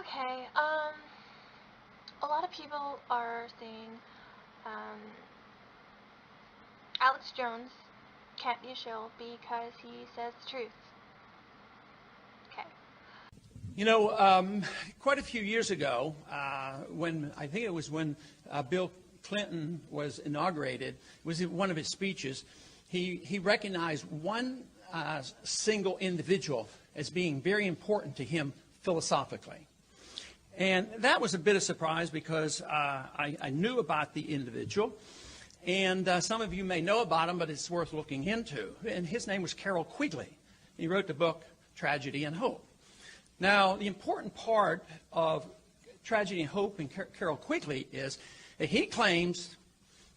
Okay, a lot of people are saying, um, Alex Jones can't be a shill because he says the truth. Okay. You know, quite a few years ago, when I think it was when Bill Clinton was inaugurated, it was in one of his speeches, he recognized one single individual as being very important to him philosophically. And that was a bit of a surprise because I knew about the individual, and some of you may know about him, but it's worth looking into. And his name was Carroll Quigley. He wrote the book Tragedy and Hope. Now, the important part of Tragedy and Hope and Carroll Quigley is that he claims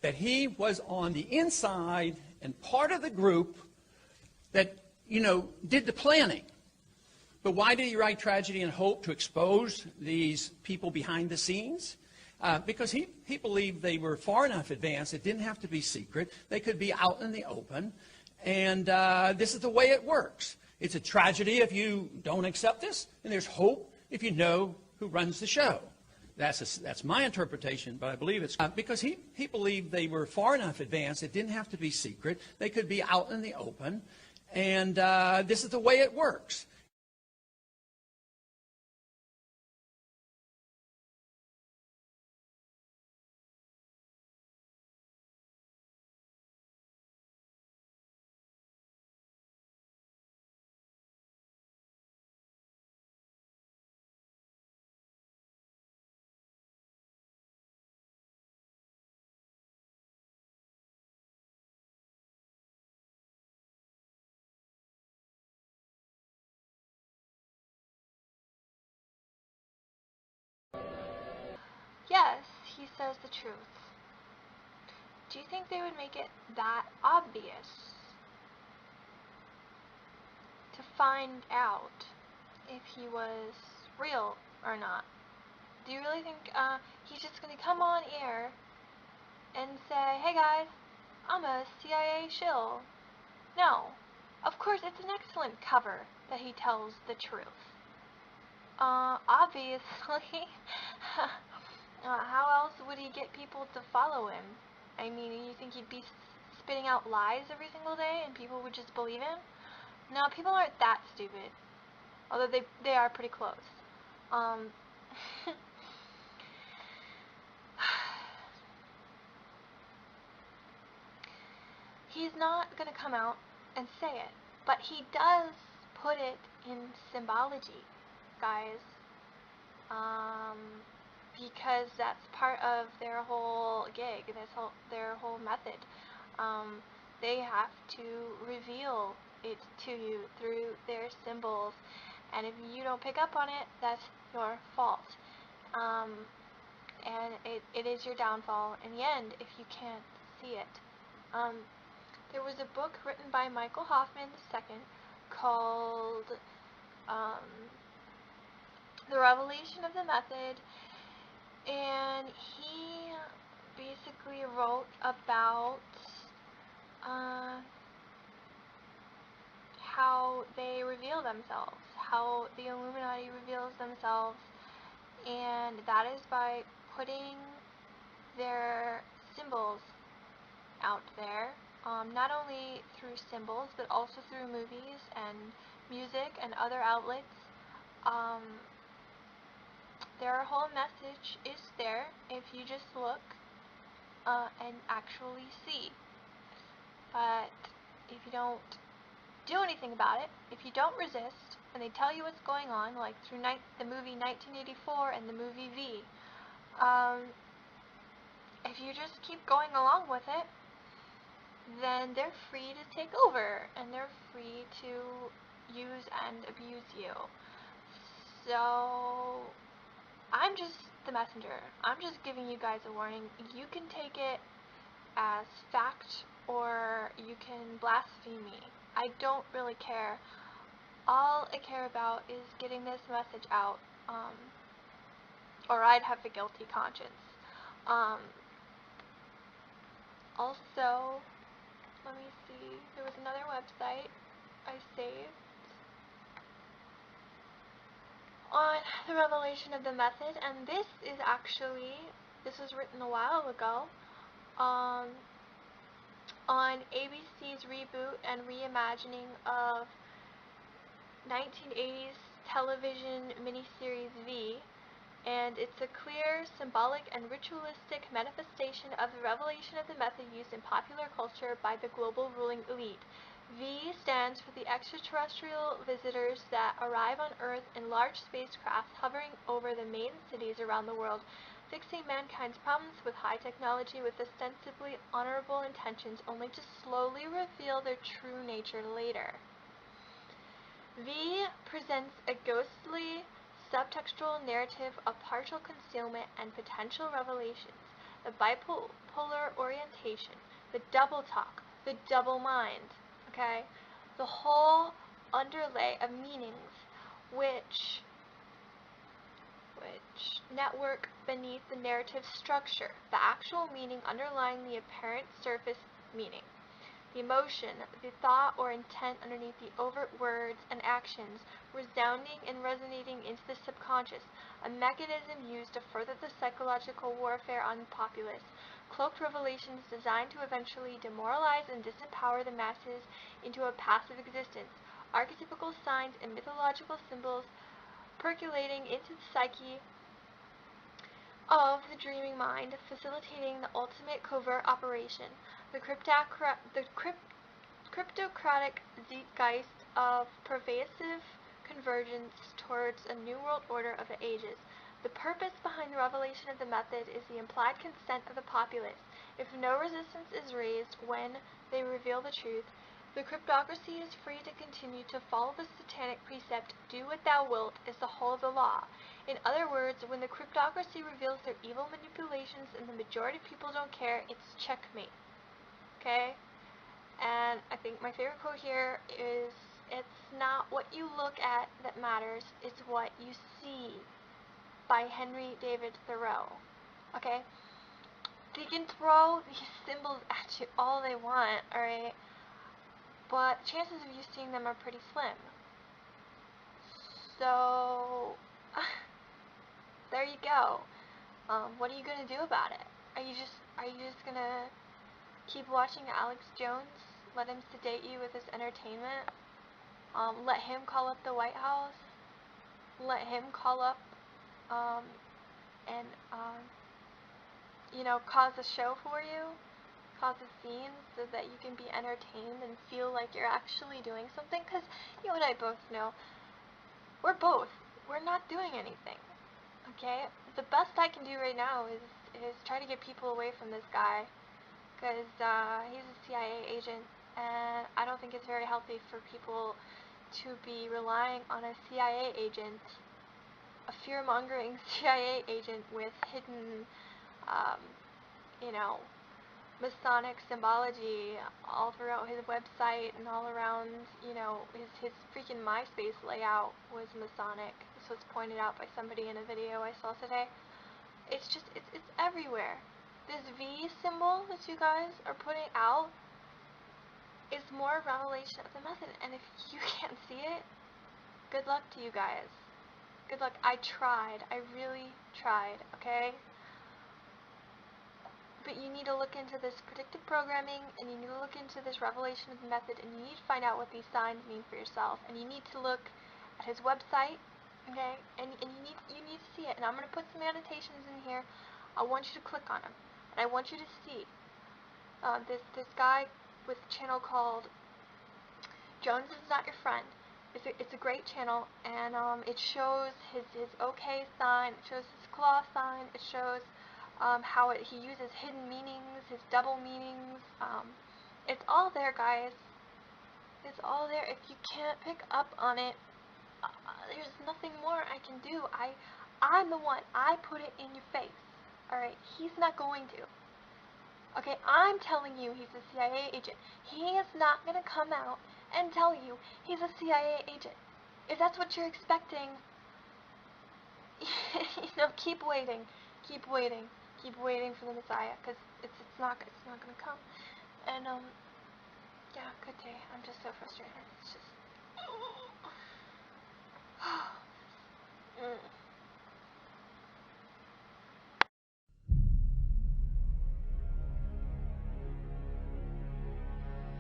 that he was on the inside and part of the group that, did the planning. But why did he write Tragedy and Hope? To expose these people behind the scenes? Because he believed they were far enough advanced, it didn't have to be secret. They could be out in the open. And this is the way it works. It's a tragedy if you don't accept this, and there's hope if you know who runs the show. That's my interpretation, but I believe it's because he believed they were far enough advanced, it didn't have to be secret. They could be out in the open. And this is the way it works. Yes, he says the truth. Do you think they would make it that obvious to find out if he was real or not? Do you really think he's just going to come on air and say, hey guys, I'm a CIA shill? No. Of course, it's an excellent cover that he tells the truth. Obviously, how else would he get people to follow him? I mean, you think he'd be spitting out lies every single day and people would just believe him? No, people aren't that stupid. Although they are pretty close. He's not going to come out and say it, but he does put it in symbology, guys, because that's part of their whole gig, their whole method. They have to reveal it to you through their symbols, and if you don't pick up on it, that's your fault. And it is your downfall in the end if you can't see it. There was a book written by Michael Hoffman II called The Revelation of the Method, and he basically wrote about how they reveal themselves, how the Illuminati reveals themselves, and that is by putting their symbols out there. Not only through symbols, but also through movies and music and other outlets. Their whole message is there if you just look and actually see. But if you don't do anything about it, if you don't resist, and they tell you what's going on, like through the movie 1984 and the movie V, if you just keep going along with it, then they're free to take over, and they're free to use and abuse you. So, I'm just the messenger. I'm just giving you guys a warning. You can take it as fact, or you can blaspheme me. I don't really care. All I care about is getting this message out, or I'd have a guilty conscience. Also, let me see, there was another website I saved. on the revelation of the method, and this was written a while ago, on ABC's reboot and reimagining of 1980s television miniseries V, and it's a clear, symbolic, and ritualistic manifestation of the revelation of the method used in popular culture by the global ruling elite. V stands for the extraterrestrial visitors that arrive on Earth in large spacecraft hovering over the main cities around the world, fixing mankind's problems with high technology with ostensibly honorable intentions, only to slowly reveal their true nature later. V presents a ghostly, subtextual narrative of partial concealment and potential revelations, the bipolar orientation, the double talk, the double mind, okay? The whole underlay of meanings which network beneath the narrative structure, the actual meaning underlying the apparent surface meaning. The emotion, the thought or intent underneath the overt words and actions, resounding and resonating into the subconscious, a mechanism used to further the psychological warfare on the populace. Cloaked revelations designed to eventually demoralize and disempower the masses into a passive existence. Archetypical signs and mythological symbols percolating into the psyche of the dreaming mind, facilitating the ultimate covert operation. The cryptocratic zeitgeist of pervasive convergence towards a new world order of the ages. The purpose behind the revelation of the method is the implied consent of the populace. If no resistance is raised when they reveal the truth, the cryptocracy is free to continue to follow the satanic precept, "Do what thou wilt" is the whole of the law. In other words, when the cryptocracy reveals their evil manipulations and the majority of people don't care, it's checkmate. Okay? And I think my favorite quote here is, "It's not what you look at that matters, it's what you see," by Henry David Thoreau. Okay? They can throw these symbols at you all they want, alright? But chances of you seeing them are pretty slim. So, there you go. What are you gonna do about it? Are you just gonna keep watching Alex Jones? Let him sedate you with his entertainment? Let him call up the White House? Let him call up, and cause a show for you? Cause a scene so that you can be entertained and feel like you're actually doing something? Because you and I both know we're not doing anything. Okay? The best I can do right now is try to get people away from this guy, because he's a CIA agent, and I don't think it's very healthy for people to be relying on a CIA agent, a fear-mongering CIA agent with hidden, Masonic symbology all throughout his website and all around, his freaking MySpace layout was Masonic. This was pointed out by somebody in a video I saw today. It's just, it's everywhere. This V symbol that you guys are putting out is more a revelation of the method, and if you can't see it, good luck to you guys. Good luck. I tried. I really tried, okay? But you need to look into this predictive programming, and you need to look into this revelation of the method, and you need to find out what these signs mean for yourself, and you need to look at his website, okay, and you need to see it. And I'm going to put some annotations in here. I want you to click on them, and I want you to see this guy with a channel called Jones Is Not Your Friend. It's a great channel, and it shows his OK sign, it shows his claw sign, it shows how he uses hidden meanings, his double meanings. It's all there, guys. It's all there. If you can't pick up on it, there's nothing more I can do. I'm the one. I put it in your face. Alright? He's not going to. Okay? I'm telling you he's a CIA agent. He is not going to come out and tell you he's a CIA agent. If that's what you're expecting, keep waiting. Keep waiting. Keep waiting for the Messiah, because it's not going to come. And, yeah, good day. I'm just so frustrated. It's just...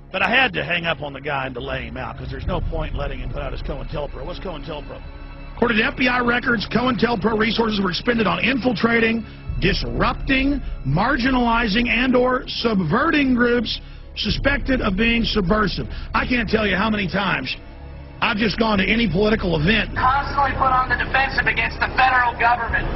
But I had to hang up on the guy and delay him out because there's no point in letting him put out his COINTELPRO. What's COINTELPRO? According to FBI records, COINTELPRO resources were expended on infiltrating, disrupting, marginalizing, and/or subverting groups suspected of being subversive. I can't tell you how many times I've just gone to any political event. Constantly put on the defensive against the federal government.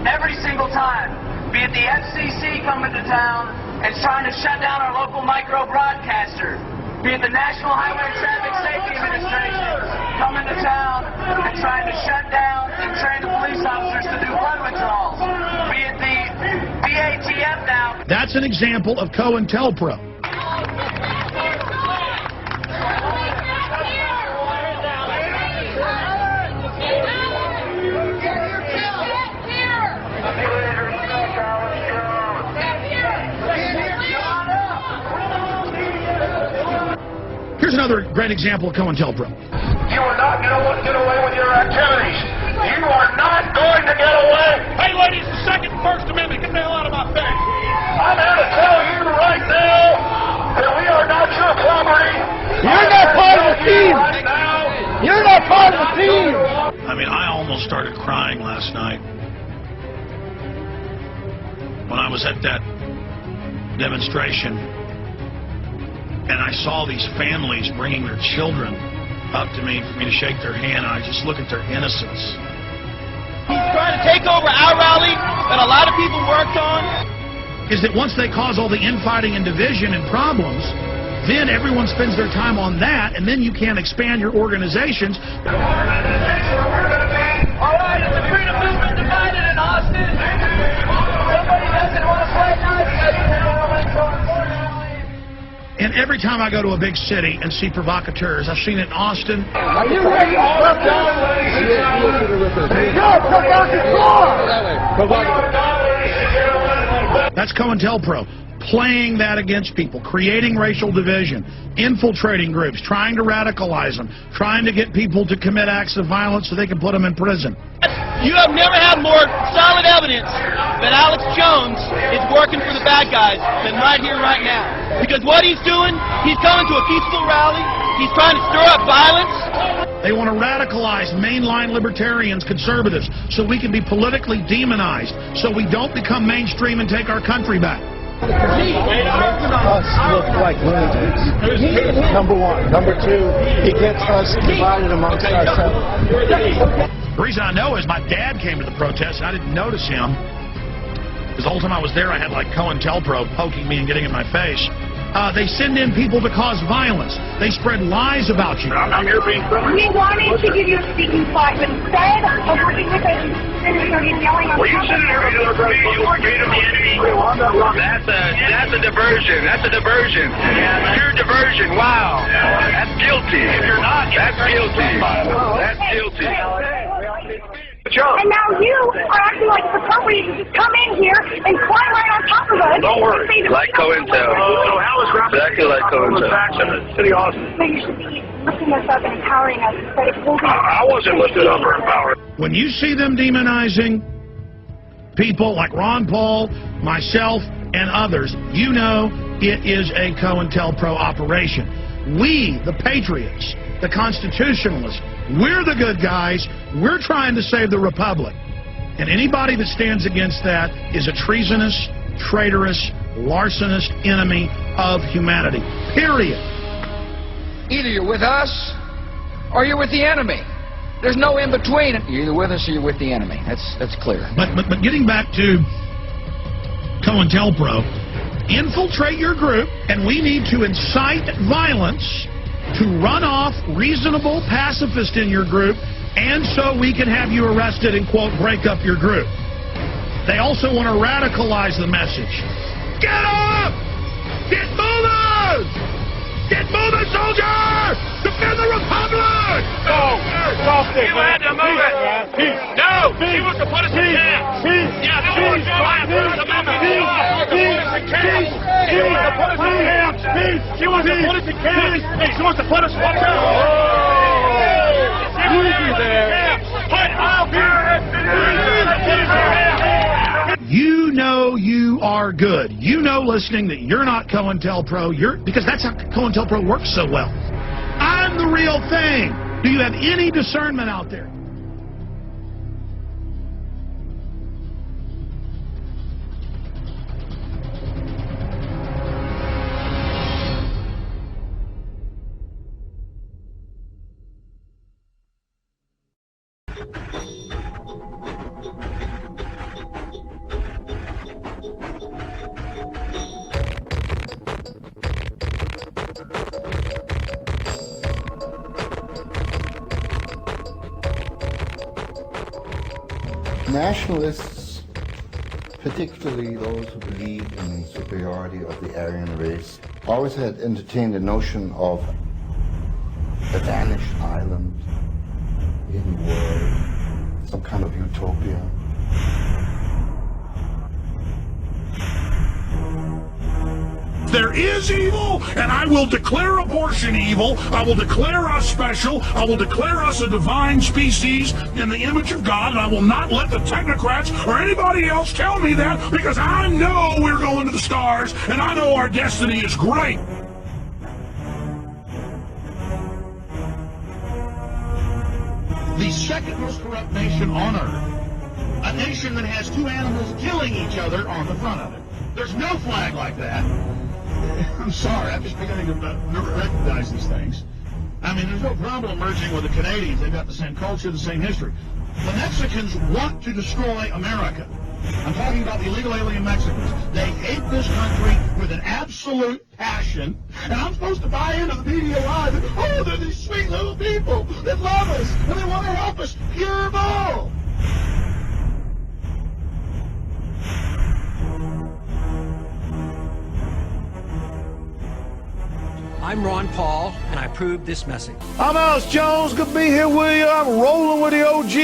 Every single time. Be it the FCC coming to town and trying to shut down our local micro broadcaster. Be it the National Highway Traffic Safety Administration coming to town and trying to shut down and train the police officers to do blood withdrawals. Be it the BATF now. That's an example of COINTELPRO. Here's another great example of COINTELPRO. You are not going to get away with your activities. You are not going to get away. Hey, ladies, the Second and First Amendment. Get the hell out of my face. I'm here to tell you right now that we are not your property. You're not part of the team. Right now. You're not part of the team. I mean, I almost started crying last night when I was at that demonstration. And I saw these families bringing their children up to me for me to shake their hand, and I just look at their innocence. He's trying to take over our rally that a lot of people worked on. Is that once they cause all the infighting and division and problems, then everyone spends their time on that, and then you can't expand your organizations. All right, is the freedom movement divided in Austin? Somebody doesn't want to play nice. And every time I go to a big city and see provocateurs, I've seen it in Austin. Are you ready to put down? You're provocateur! That's COINTELPRO, playing that against people, creating racial division, infiltrating groups, trying to radicalize them, trying to get people to commit acts of violence so they can put them in prison. You have never had more solid evidence that Alex Jones is working for the bad guys than right here, right now. Because what he's doing, he's coming to a peaceful rally, he's trying to stir up violence. They want to radicalize mainline libertarians, conservatives, so we can be politically demonized, so we don't become mainstream and take our country back. Us look like lunatics. Number one. Number two, he gets us divided amongst ourselves. The reason I know is my dad came to the protest and I didn't notice him. Because the whole time I was there, I had like COINTELPRO poking me and getting in my face. They send in people to cause violence. They spread lies about you. I'm here being friendly. We wanted to give you a speaking spot, but instead of working with us, you started yelling on Well, you sit here and you're afraid of the enemy. That's a diversion. That's a diversion. Pure diversion. Wow. That's guilty. If you're not, that's guilty. That's guilty. And now you are acting like it's appropriate to just come in here and climb right on top of us. Don't worry. Like COINTELPRO. Exactly like COINTELPRO. City Austin. So you should be lifting us up and empowering us instead of holding us. I wasn't lifted up or empowered. When you see them demonizing people like Ron Paul, myself, and others, you know it is a COINTELPRO operation. We, the patriots, the constitutionalists, we're the good guys. We're trying to save the republic. And anybody that stands against that is a treasonous, traitorous, larcenous enemy of humanity. Period. Either you're with us or you're with the enemy. There's no in between. You're either with us or you're with the enemy. That's clear. But getting back to COINTELPRO, infiltrate your group, and we need to incite violence to run off reasonable pacifists in your group, and so we can have you arrested and, quote, break up your group. They also want to radicalize the message. Get up! Get moving! Get moving, soldier! Defend the republic! No! You had to move it! No! He wants to put us in camp! Yeah, no one's trying to put us in camp! She wants to put us in camp! She wants to put us in camp! She wants to put us in camp! Easy there! Put up your are good. You know, listening, that you're not COINTELPRO, because that's how COINTELPRO works so well. I'm the real thing. Do you have any discernment out there? Nationalists, particularly those who believe in the superiority of the Aryan race, always had entertained the notion of a vanished island in the world, some kind of utopia. There is evil, and I will declare abortion evil. I will declare us special. I will declare us a divine species in the image of God, and I will not let the technocrats or anybody else tell me that, because I know we're going to the stars, and I know our destiny is great. The second most corrupt nation on earth. A nation that has two animals killing each other on the front of it. There's no flag like that. I'm sorry, I'm just beginning to recognize these things. I mean, there's no problem merging with the Canadians. They've got the same culture, the same history. The Mexicans want to destroy America. I'm talking about the illegal alien Mexicans. They hate this country with an absolute passion. And I'm supposed to buy into the media lie that, oh, they're these sweet little people that love us and they want to help us. Pure bull! I'm Ron Paul, and I approve this message. I'm Alex Jones. Good to be here with you. I'm rolling with the OG.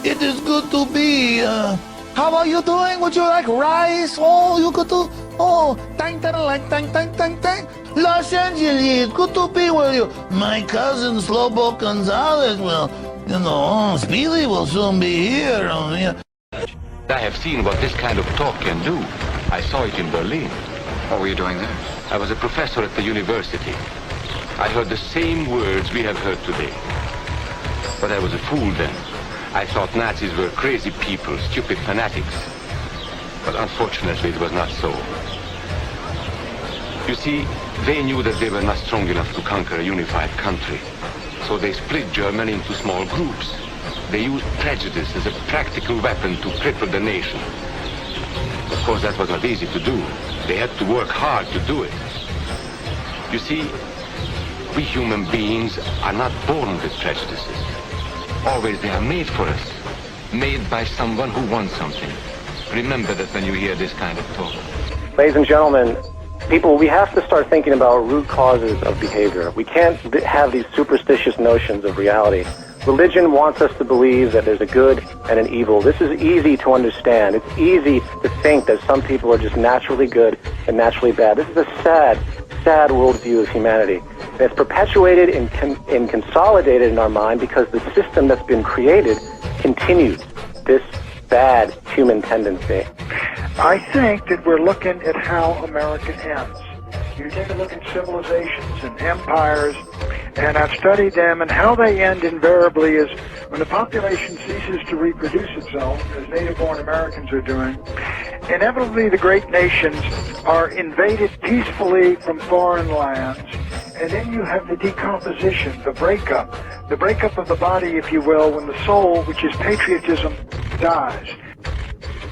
It is good to be. How are you doing? Would you like rice? Oh, you good to? Oh, tang tang like tang tang tang tang. Los Angeles, good to be with you. My cousin Slobo Gonzalez will, Speedy will soon be here. I have seen what this kind of talk can do. I saw it in Berlin. What were you doing there? I was a professor at the university. I heard the same words we have heard today. But I was a fool then. I thought Nazis were crazy people, stupid fanatics. But unfortunately, it was not so. You see, they knew that they were not strong enough to conquer a unified country. So they split Germany into small groups. They used prejudice as a practical weapon to cripple the nation. Of course, that was not easy to do. They had to work hard to do it. You see, we human beings are not born with prejudices. Always they are made for us. Made by someone who wants something. Remember that when you hear this kind of talk. Ladies and gentlemen, we have to start thinking about root causes of behavior. We can't have these superstitious notions of reality. Religion wants us to believe that there's a good and an evil. This is easy to understand. It's easy to think that some people are just naturally good and naturally bad. This is a sad, sad worldview of humanity. And it's perpetuated and consolidated in our mind because the system that's been created continues this bad human tendency. I think that we're looking at how America ends. You take a look at civilizations and empires, and I've studied them, and how they end invariably is when the population ceases to reproduce itself, as native-born Americans are doing, inevitably the great nations are invaded peacefully from foreign lands, and then you have the decomposition, the breakup of the body, if you will, when the soul, which is patriotism, dies.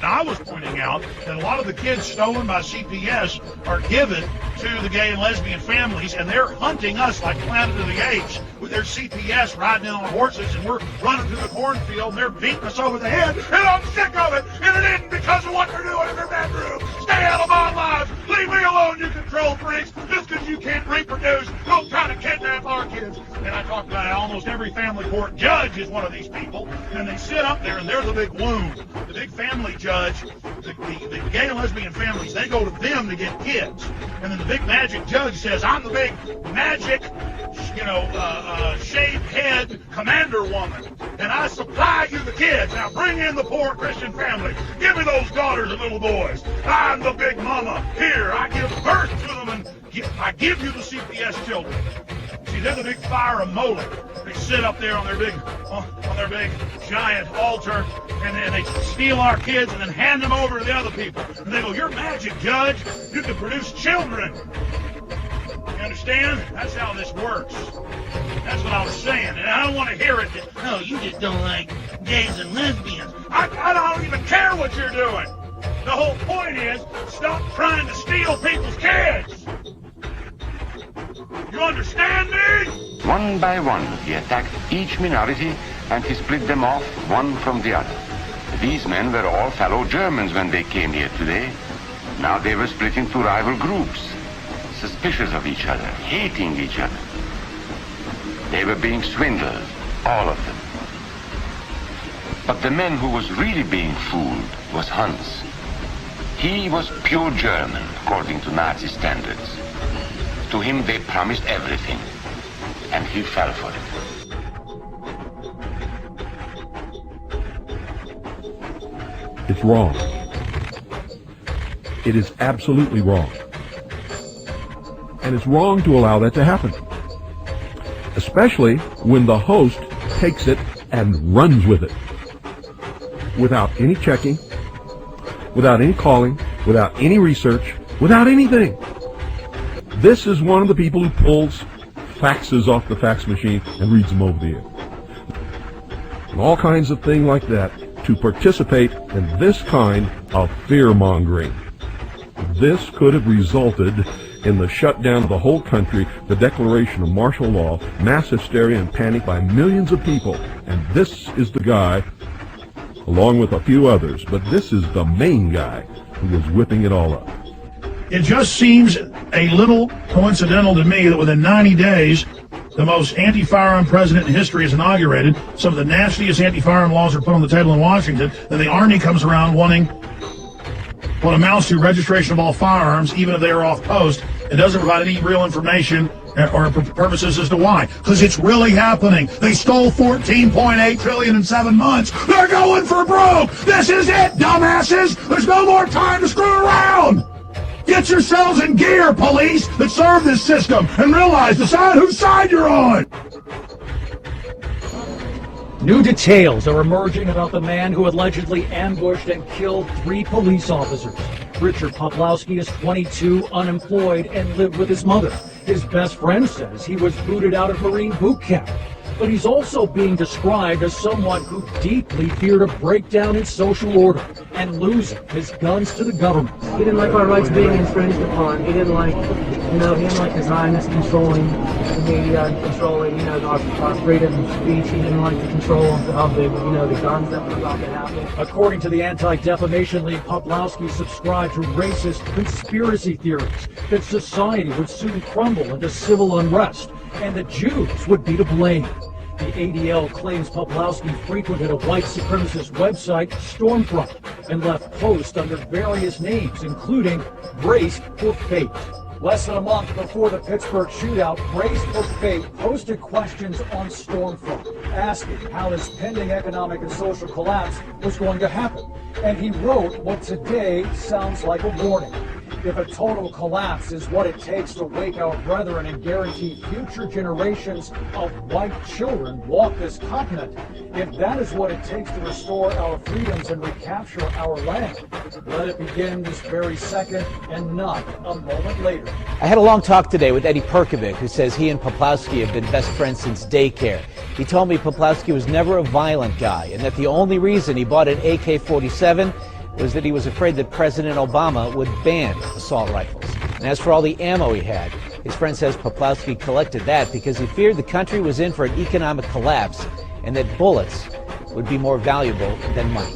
Now, I was pointing out that a lot of the kids stolen by CPS are given to the gay and lesbian families, and they're hunting us like Planet of the Apes with their CPS riding in on horses, and we're running through the cornfield, and they're beating us over the head, and I'm sick of it, and it isn't because of what they're doing in their bedroom. Stay out of my lives. Leave me alone, you control freaks. Just because you can't reproduce, don't try to kidnap our kids. And I talked about how almost every family court judge is one of these people, and they sit up there, and they're the big wound, the big family judge, the gay and lesbian families, they go to them to get kids. And then the big magic judge says, I'm the big magic, shaved head commander woman, and I supply you the kids. Now bring in the poor Christian family. Give me those daughters and little boys. I'm the big mama. Here, I give birth to them, and I give you the CPS children. See, they're the big fire of Moloch. They sit up there on their big giant altar, and they steal our kids and then hand them over to the other people. And they go, you're magic, Judge. You can produce children. You understand? That's how this works. That's what I was saying. And I don't want to hear it. No, you just don't like gays and lesbians. I don't even care what you're doing. The whole point is, stop trying to steal people's kids. You understand me? One by one, he attacked each minority and he split them off one from the other. These men were all fellow Germans when they came here today. Now they were split into rival groups, suspicious of each other, hating each other. They were being swindled, all of them. But the man who was really being fooled was Hans. He was pure German, according to Nazi standards. To him they promised everything, and he fell for it. It's wrong. It is absolutely wrong. And it's wrong to allow that to happen. Especially when the host takes it and runs with it. Without any checking, without any calling, without any research, without anything. This is one of the people who pulls faxes off the fax machine and reads them over the air. And all kinds of things like that to participate in this kind of fear-mongering. This could have resulted in the shutdown of the whole country, the declaration of martial law, mass hysteria and panic by millions of people. And this is the guy, along with a few others, but this is the main guy who was whipping it all up. It just seems a little coincidental to me that within 90 days, the most anti-firearm president in history is inaugurated. Some of the nastiest anti-firearm laws are put on the table in Washington. Then the Army comes around wanting what amounts to registration of all firearms, even if they are off post. It doesn't provide any real information or purposes as to why. Because it's really happening. They stole $14.8 trillion in 7 months. They're going for broke. This is it, dumbasses. There's no more time to screw around. Get yourselves in gear, police that serve this system, and realize, decide whose side you're on. New details are emerging about the man who allegedly ambushed and killed 3 police officers. Richard Poplowski is 22, unemployed, and lived with his mother. His best friend says he was booted out of Marine boot camp. But he's also being described as someone who deeply feared a breakdown in social order and losing his guns to the government. He didn't like our rights being infringed upon. He didn't like, the Zionists controlling the media and controlling, our freedom of speech. He didn't like the control of the guns that were about to happen. According to the Anti-Defamation League, Poplowski subscribed to racist conspiracy theories that society would soon crumble into civil unrest and the Jews would be to blame. The ADL claims Poplowski frequented a white supremacist website, Stormfront, and left posts under various names, including Braced for Fate. Less than a month before the Pittsburgh shootout, Braced for Fate posted questions on Stormfront, asking how this pending economic and social collapse was going to happen. And he wrote what today sounds like a warning. If a total collapse is what it takes to wake our brethren and guarantee future generations of white children walk this continent, if that is what it takes to restore our freedoms and recapture our land, let it begin this very second and not a moment later. I had a long talk today with Eddie Perkovic, who says he and Poplowski have been best friends since daycare. He told me Poplowski was never a violent guy and that the only reason he bought an AK-47 was that he was afraid that President Obama would ban assault rifles. And as for all the ammo he had, his friend says Poplowski collected that because he feared the country was in for an economic collapse and that bullets would be more valuable than money.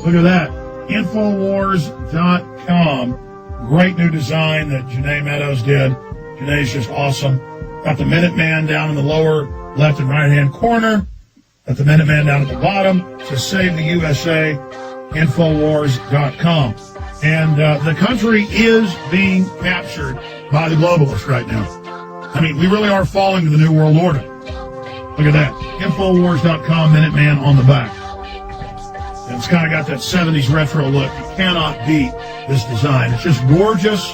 Look at that. Infowars.com. Great new design that Janae Meadows did. Janae's just awesome. Got the Minuteman down in the lower left and right-hand corner. Got the Minuteman down at the bottom. It says Save the USA, Infowars.com. And the country is being captured by the globalists right now. I mean, we really are falling to the New World Order. Look at that. Infowars.com, Minuteman on the back. And it's kind of got that 70s retro look. You cannot beat this design. It's just gorgeous.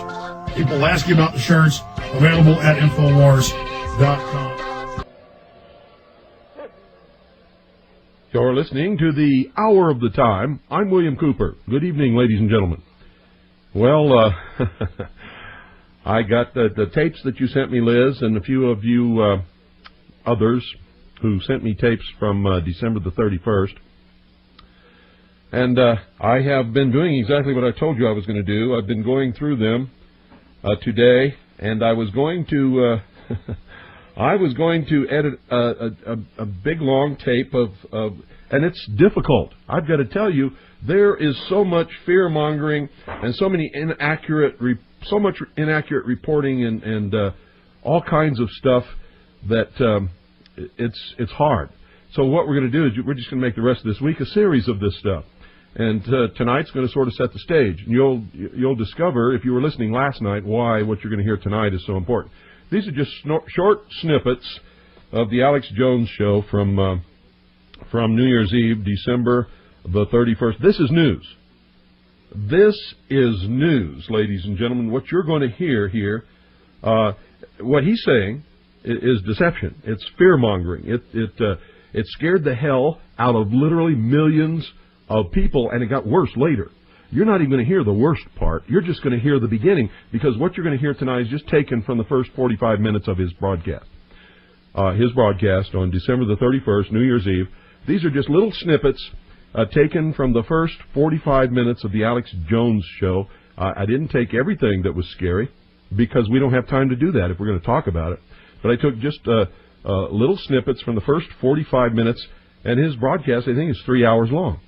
People ask you about the shirts. Available at Infowars.com. You're listening to the Hour of the Time. I'm William Cooper. Good evening, ladies and gentlemen. Well, I got the tapes that you sent me, Liz, and a few of you others who sent me tapes from December the 31st. And I have been doing exactly what I told you I was going to do. I've been going through them today, and I was going to edit a big long tape of and it's difficult. I've got to tell you, there is so much fear mongering and so much inaccurate reporting and all kinds of stuff that it's hard. So what we're going to do is we're just going to make the rest of this week a series of this stuff. And tonight's going to sort of set the stage. And you'll discover, if you were listening last night, why what you're going to hear tonight is so important. These are just short snippets of the Alex Jones Show from New Year's Eve, December the 31st. This is news. This is news, ladies and gentlemen. What you're going to hear here, what he's saying is deception. It's fear-mongering. It scared the hell out of literally millions of people, and it got worse later. You're not even going to hear the worst part. You're just going to hear the beginning, because what you're going to hear tonight is just taken from the first 45 minutes of his broadcast. His broadcast on December the 31st, New Year's Eve. These are just little snippets taken from the first 45 minutes of the Alex Jones Show. I didn't take everything that was scary, because we don't have time to do that if we're going to talk about it. But I took just little snippets from the first 45 minutes, and his broadcast, I think, is 3 hours long.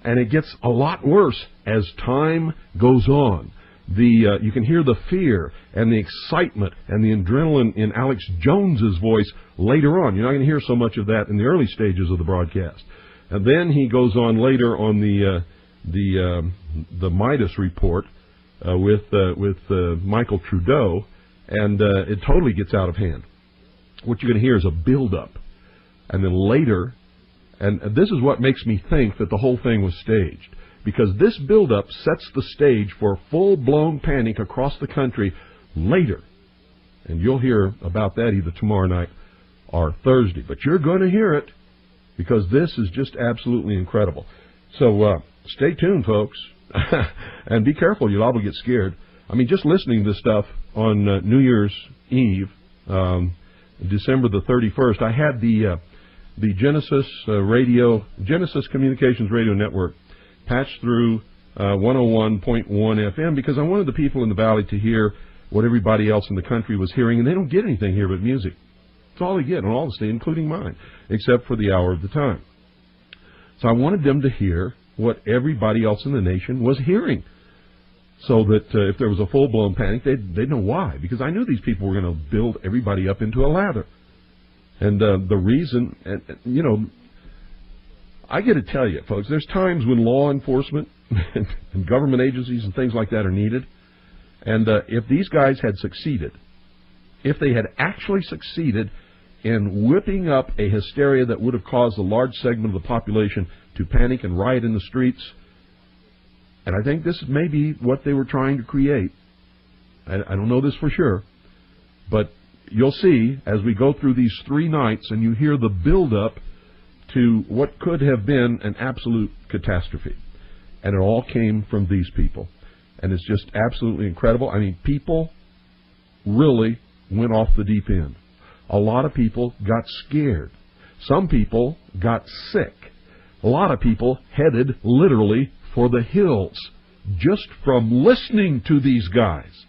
And it gets a lot worse as time goes on. You can hear the fear and the excitement and the adrenaline in Alex Jones's voice later on. You're not going to hear so much of that in the early stages of the broadcast. And then he goes on later on the Midas report with Michael Trudeau, and it totally gets out of hand. What you're going to hear is a build-up, and then later. And this is what makes me think that the whole thing was staged, because this buildup sets the stage for full-blown panic across the country later. And you'll hear about that either tomorrow night or Thursday. But you're going to hear it, because this is just absolutely incredible. So stay tuned, folks, and be careful. You'll all get scared. I mean, just listening to this stuff on New Year's Eve, December the 31st, I had the Genesis Genesis Communications Radio Network patched through 101.1 FM, because I wanted the people in the Valley to hear what everybody else in the country was hearing, and they don't get anything here but music. That's all they get on all the stations, including mine, except for the Hour of the Time. So I wanted them to hear what everybody else in the nation was hearing, so that if there was a full-blown panic, they'd know why, because I knew these people were going to build everybody up into a lather. And the reason, I got to tell you, folks, there's times when law enforcement and government agencies and things like that are needed. And if these guys had succeeded, if they had actually succeeded in whipping up a hysteria that would have caused a large segment of the population to panic and riot in the streets, and I think this may be what they were trying to create. I don't know this for sure, but you'll see as we go through these 3 nights and you hear the build-up to what could have been an absolute catastrophe. And it all came from these people. And it's just absolutely incredible. I mean, people really went off the deep end. A lot of people got scared. Some people got sick. A lot of people headed literally for the hills just from listening to these guys.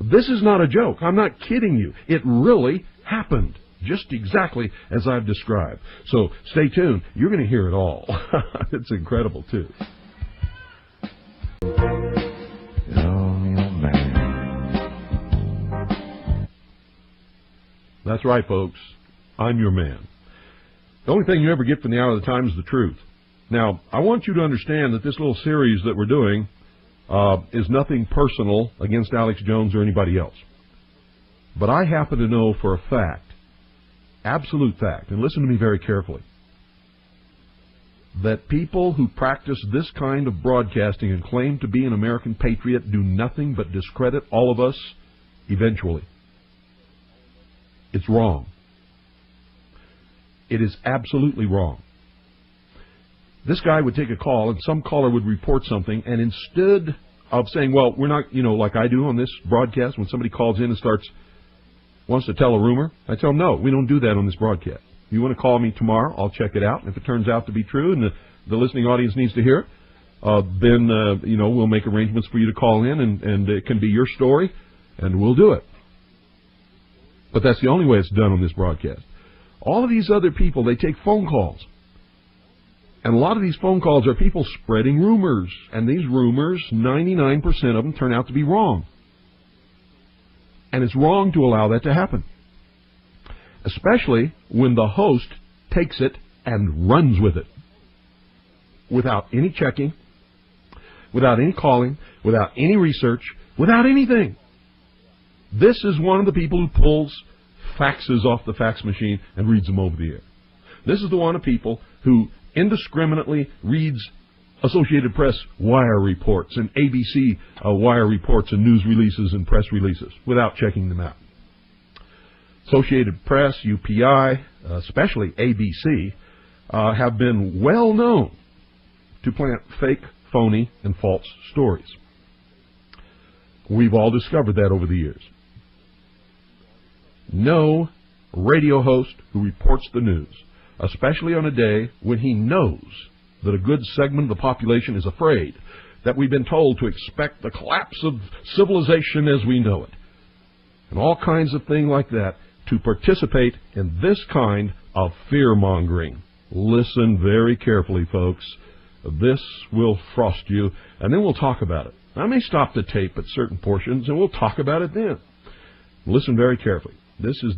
This is not a joke. I'm not kidding you. It really happened, just exactly as I've described. So stay tuned. You're going to hear it all. It's incredible, too. Oh, man. That's right, folks. I'm your man. The only thing you ever get from the Hour of the Time is the truth. Now, I want you to understand that this little series that we're doing is nothing personal against Alex Jones or anybody else. But I happen to know for a fact, absolute fact, and listen to me very carefully, that people who practice this kind of broadcasting and claim to be an American patriot do nothing but discredit all of us eventually. It's wrong. It is absolutely wrong. This guy would take a call, and some caller would report something, and instead of saying, well, we're not, like I do on this broadcast, when somebody calls in and wants to tell a rumor, I tell them, no, we don't do that on this broadcast. You want to call me tomorrow, I'll check it out, and if it turns out to be true and the listening audience needs to hear it, then, we'll make arrangements for you to call in, and it can be your story, and we'll do it. But that's the only way it's done on this broadcast. All of these other people, they take phone calls. And a lot of these phone calls are people spreading rumors. And these rumors, 99% of them turn out to be wrong. And it's wrong to allow that to happen. Especially when the host takes it and runs with it. Without any checking, without any calling, without any research, without anything. This is one of the people who pulls faxes off the fax machine and reads them over the air. This is the one of people who indiscriminately reads Associated Press wire reports and ABC wire reports and news releases and press releases without checking them out. Associated Press, UPI, especially ABC, have been well known to plant fake, phony, and false stories. We've all discovered that over the years. No radio host who reports the news, especially on a day when he knows that a good segment of the population is afraid, that we've been told to expect the collapse of civilization as we know it, and all kinds of things like that, to participate in this kind of fear-mongering. Listen very carefully, folks. This will frost you, and then we'll talk about it. I may stop the tape at certain portions, and we'll talk about it then. Listen very carefully. This is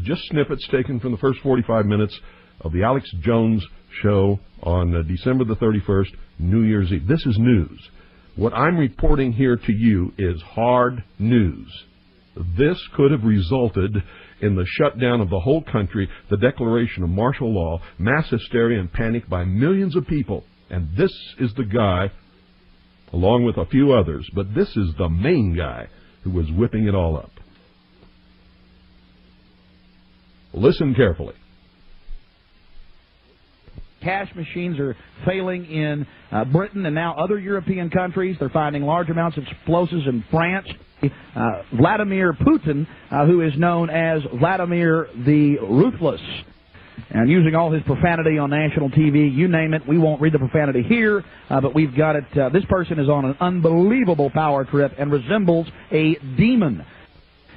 just snippets taken from the first 45 minutes of the Alex Jones show on December the 31st, New Year's Eve. This is news. What I'm reporting here to you is hard news. This could have resulted in the shutdown of the whole country, the declaration of martial law, mass hysteria and panic by millions of people. And this is the guy, along with a few others, but this is the main guy who was whipping it all up. Listen carefully. Cash machines are failing in Britain and now other European countries. They're finding large amounts of explosives in France. Vladimir Putin, who is known as Vladimir the Ruthless, and using all his profanity on national TV, you name it. We won't read the profanity here, but we've got it. This person is on an unbelievable power trip and resembles a demon.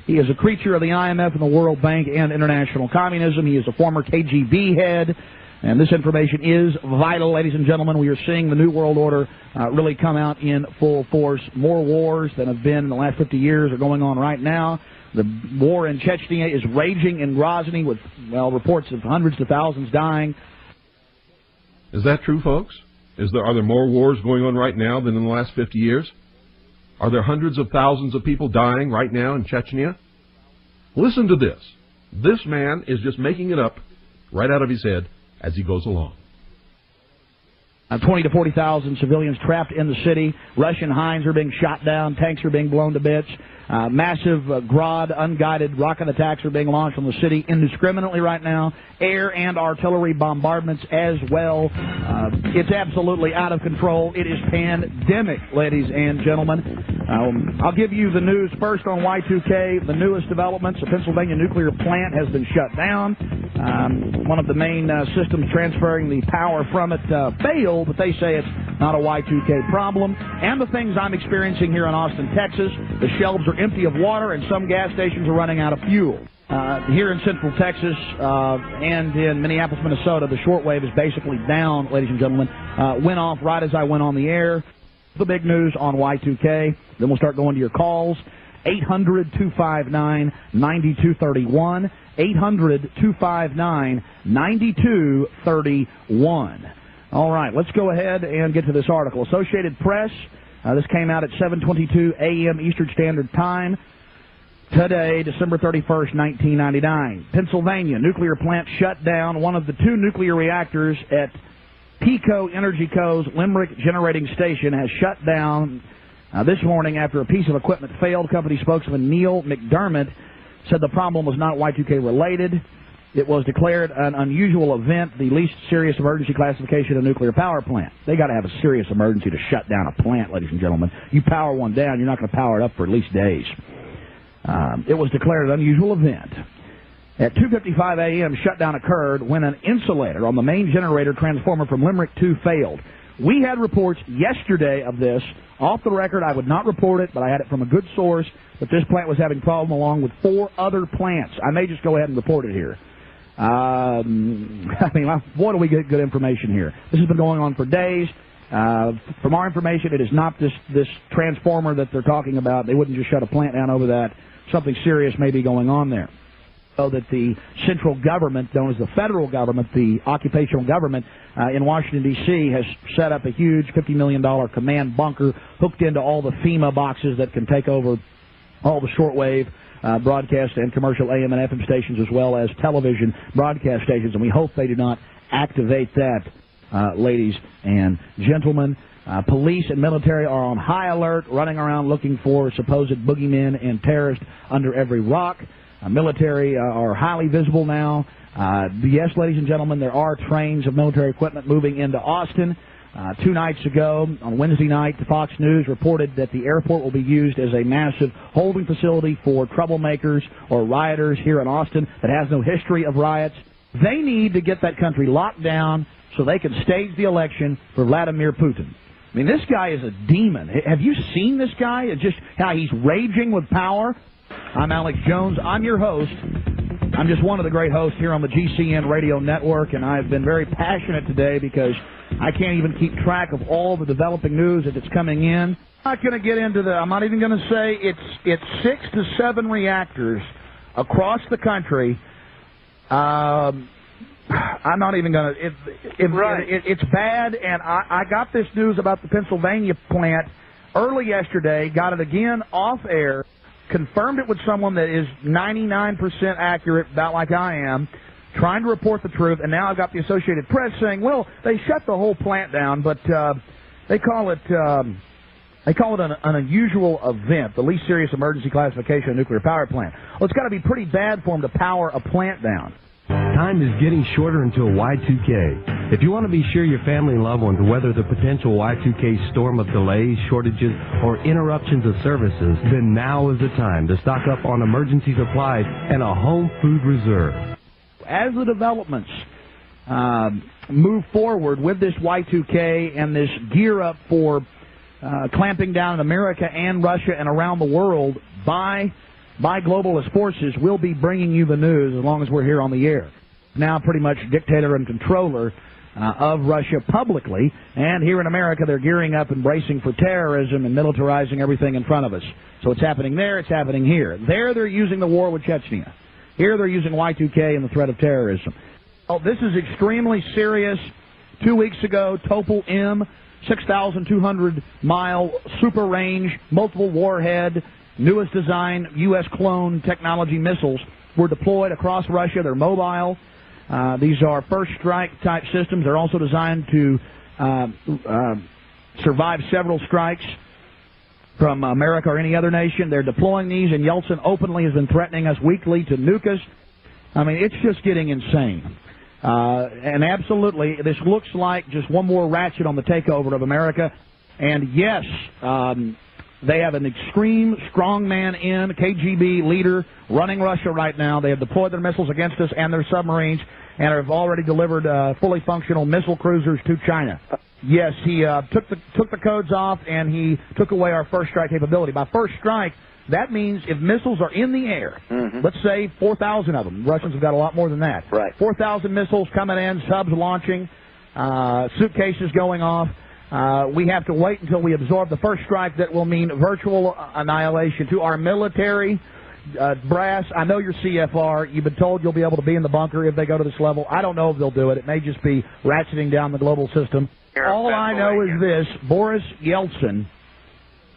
He is a creature of the IMF and the World Bank and international communism. He is a former KGB head. And this information is vital, ladies and gentlemen. We are seeing the New World Order really come out in full force. More wars than have been in the last 50 years are going on right now. The war in Chechnya is raging in Grozny with, well, reports of hundreds to thousands dying. Is that true, folks? Are there more wars going on right now than in the last 50 years? Are there hundreds of thousands of people dying right now in Chechnya? Listen to this. This man is just making it up right out of his head as he goes along. 20 to 40,000 civilians trapped in the city. Russian Hinds are being shot down. Tanks are being blown to bits. Massive Grad unguided rocket attacks are being launched on the city indiscriminately right now. Air and artillery bombardments as well. It's absolutely out of control. It is pandemic, ladies and gentlemen. I'll give you the news first on Y2K. The newest developments: a Pennsylvania nuclear plant has been shut down. One of the main systems transferring the power from it failed, but they say it's not a Y2K problem. And the things I'm experiencing here in Austin, Texas: the shelves are empty of water and some gas stations are running out of fuel. Here in Central Texas and in Minneapolis, Minnesota, the shortwave is basically down, ladies and gentlemen. Went off right as I went on the air. The big news on Y2K. Then we'll start going to your calls. 800-259-9231. 800-259-9231. All right, let's go ahead and get to this article. Associated Press, this came out at 7:22 a.m. Eastern Standard Time today, December 31st, 1999. Pennsylvania, nuclear plant shut down. One of the two nuclear reactors at PECO Energy Co.'s Limerick Generating Station has shut down this morning after a piece of equipment failed. Company spokesman Neil McDermott said the problem was not Y2K related. It was declared an unusual event, the least serious emergency classification of a nuclear power plant. They got to have a serious emergency to shut down a plant, ladies and gentlemen. You power one down, you're not going to power it up for at least days. It was declared an unusual event. At 2:55 a.m., shutdown occurred when an insulator on the main generator transformer from Limerick 2 failed. We had reports yesterday of this. Off the record, I would not report it, but I had it from a good source that this plant was having problem along with 4 other plants. I may just go ahead and report it here. I mean, boy, do we get good information here. This has been going on for days. From our information, it is not this transformer that they're talking about. They wouldn't just shut a plant down over that. Something serious may be going on there. So that the central government, known as the federal government, the occupational government in Washington, D.C., has set up a huge $50 million command bunker hooked into all the FEMA boxes that can take over all the shortwave broadcast and commercial AM and FM stations, as well as television broadcast stations. And we hope they do not activate that, ladies and gentlemen. Police and military are on high alert, running around looking for supposed boogeymen and terrorists under every rock. Military are highly visible now. Yes, ladies and gentlemen, there are trains of military equipment moving into Austin. 2 nights ago, on Wednesday night, Fox News reported that the airport will be used as a massive holding facility for troublemakers or rioters here in Austin that has no history of riots. They need to get that country locked down so they can stage the election for Vladimir Putin. I mean, this guy is a demon. Have you seen this guy? It's just how he's raging with power. I'm Alex Jones. I'm your host. I'm just one of the great hosts here on the GCN radio network, and I've been very passionate today because I can't even keep track of all the developing news as it's coming in. I'm not going to get into I'm not even going to say it's 6 to 7 reactors across the country. I'm not even going to. It's bad, and I got this news about the Pennsylvania plant early yesterday, got it again off air, confirmed it with someone that is 99% accurate, about like I am, trying to report the truth, and now I've got the Associated Press saying, well, they shut the whole plant down, but they call it an unusual event, the least serious emergency classification of a nuclear power plant. Well, it's got to be pretty bad for them to power a plant down. Time is getting shorter until Y2K. If you want to be sure your family and loved ones weather the potential Y2K storm of delays, shortages, or interruptions of services, then now is the time to stock up on emergency supplies and a home food reserve. As the developments move forward with this Y2K and this gear up for clamping down in America and Russia and around the world by globalist forces, we'll be bringing you the news as long as we're here on the air. Now pretty much dictator and controller of Russia publicly, and here in America they're gearing up and bracing for terrorism and militarizing everything in front of us. So it's happening there, it's happening here. There they're using the war with Chechnya. Here they're using Y2K and the threat of terrorism. Oh, this is extremely serious. 2 weeks ago, Topol M, 6,200-mile super range, multiple warhead, newest design, U.S. clone technology missiles were deployed across Russia. They're mobile. These are first strike type systems. They're also designed to survive several strikes from America or any other nation. They're deploying these, and Yeltsin openly has been threatening us weekly to nuke us. I mean, it's just getting insane. And absolutely, this looks like just one more ratchet on the takeover of America. And yes, they have an extreme strongman in KGB leader running Russia right now. They have deployed their missiles against us and their submarines and have already delivered fully functional missile cruisers to China. Yes, he took the codes off, and he took away our first strike capability. By first strike, that means if missiles are in the air, let's say 4,000 of them. Russians have got a lot more than that. Right. 4,000 missiles coming in, subs launching, suitcases going off. We have to wait until we absorb the first strike that will mean virtual annihilation. To our military brass, I know you're CFR. You've been told you'll be able to be in the bunker if they go to this level. I don't know if they'll do it. It may just be ratcheting down the global system. All I know is this: Boris Yeltsin,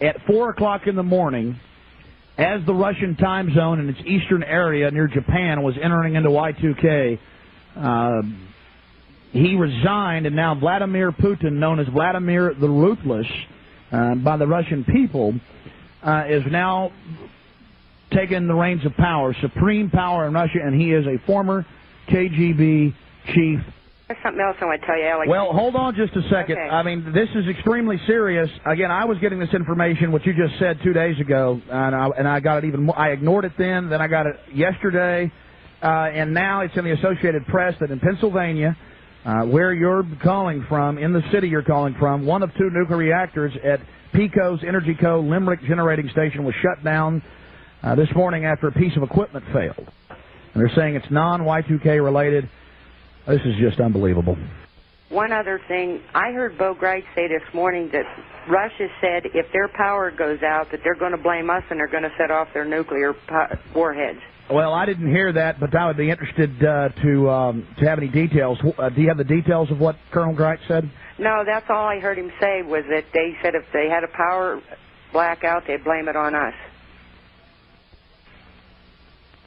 at 4 o'clock in the morning, as the Russian time zone in its eastern area near Japan was entering into Y2K, he resigned, and now Vladimir Putin, known as Vladimir the Ruthless by the Russian people, is now taking the reins of power, supreme power in Russia, and he is a former KGB chief. There's something else I want to tell you, Alex. Well, hold on just a second. Okay. I mean, this is extremely serious. Again, I was getting this information, what you just said 2 days ago, and I got it even more. I ignored it then I got it yesterday, and now it's in the Associated Press that in Pennsylvania, where you're calling from, in the city you're calling from, one of 2 nuclear reactors at PECO's Energy Co. Limerick Generating Station was shut down this morning after a piece of equipment failed. And they're saying it's non-Y2K related. This is just unbelievable. One other thing, I heard Bo Greig say this morning that Russia said if their power goes out that they're going to blame us and they're going to set off their nuclear warheads. Well, I didn't hear that, but I would be interested to have any details. Do you have the details of what Colonel Greig said? No, that's all I heard him say was that they said if they had a power blackout, they'd blame it on us.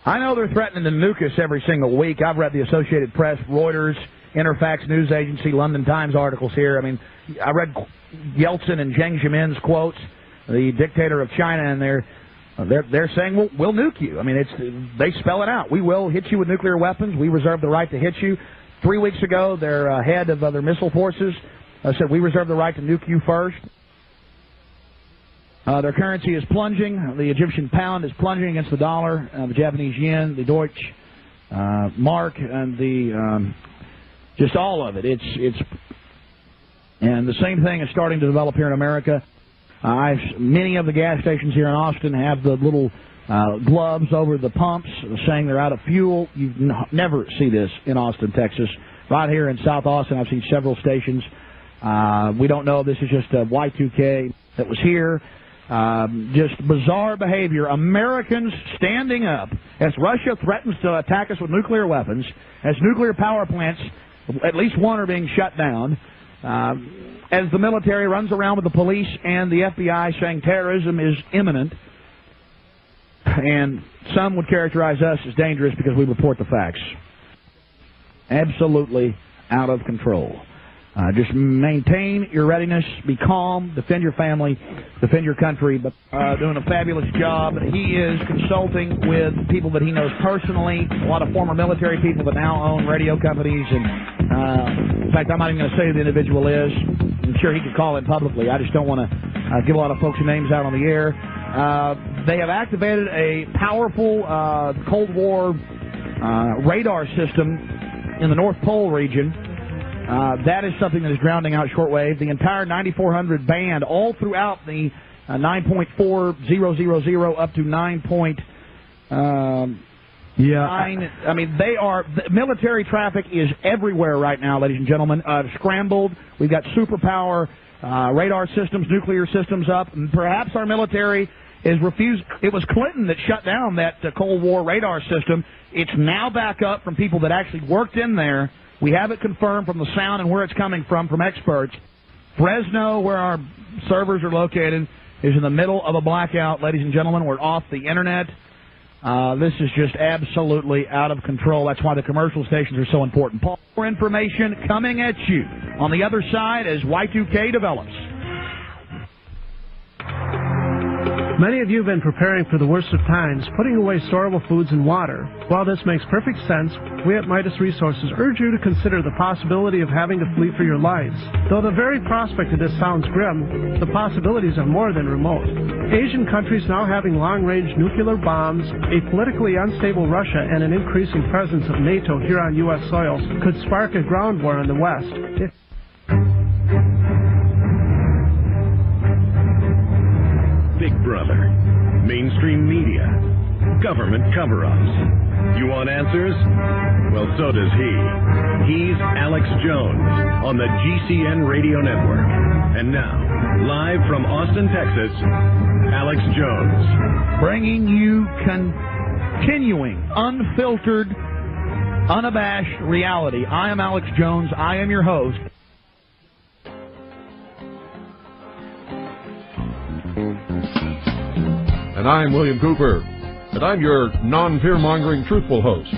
I know they're threatening to nuke us every single week. I've read the Associated Press, Reuters, Interfax News Agency, London Times articles here. I mean, I read Yeltsin and Jiang Zemin's quotes, the dictator of China, and they're saying we'll nuke you. I mean, they spell it out. We will hit you with nuclear weapons. We reserve the right to hit you. 3 weeks ago, their head of their missile forces said we reserve the right to nuke you first. Their currency is plunging. The Egyptian pound is plunging against the dollar, the Japanese yen, the Deutsche mark, and just all of it. And the same thing is starting to develop here in America. Many of the gas stations here in Austin have the little gloves over the pumps saying they're out of fuel. You never see this in Austin, Texas. Right here in South Austin, I've seen several stations. We don't know if this is just a Y2K that was here. Just bizarre behavior. Americans standing up as Russia threatens to attack us with nuclear weapons, as nuclear power plants, at least one, are being shut down, as the military runs around with the police and the FBI saying terrorism is imminent, and some would characterize us as dangerous because we report the facts. Absolutely out of control. Just maintain your readiness, be calm, defend your family, defend your country, but doing a fabulous job. He is consulting with people that he knows personally, a lot of former military people that now own radio companies, and in fact, I'm not even going to say who the individual is. I'm sure he could call in publicly. I just don't want to give a lot of folks' names out on the air. They have activated a powerful Cold War radar system in the North Pole region. That is something that is grounding out shortwave. The entire 9400 band, all throughout the 9.4000 up to 9. I mean, the military traffic is everywhere right now, ladies and gentlemen. Scrambled. We've got superpower radar systems, nuclear systems up, and perhaps our military is refused. It was Clinton that shut down that Cold War radar system. It's now back up from people that actually worked in there. We have it confirmed from the sound and where it's coming from experts. Fresno, where our servers are located, is in the middle of a blackout, ladies and gentlemen. We're off the Internet. This is just absolutely out of control. That's why the commercial stations are so important. More information coming at you on the other side as Y2K develops. Many of you have been preparing for the worst of times, putting away storable foods and water. While this makes perfect sense, we at Midas Resources urge you to consider the possibility of having to flee for your lives. Though the very prospect of this sounds grim, the possibilities are more than remote. Asian countries now having long-range nuclear bombs, a politically unstable Russia, and an increasing presence of NATO here on U.S. soil could spark a ground war in the West. Big Brother, mainstream media, government cover-ups. You want answers? Well, so does he. He's Alex Jones on the GCN Radio Network. And now, live from Austin, Texas, Alex Jones. Bringing you continuing, unfiltered, unabashed reality. I am Alex Jones. I am your host. And I'm William Cooper, and I'm your non-fear-mongering, truthful host.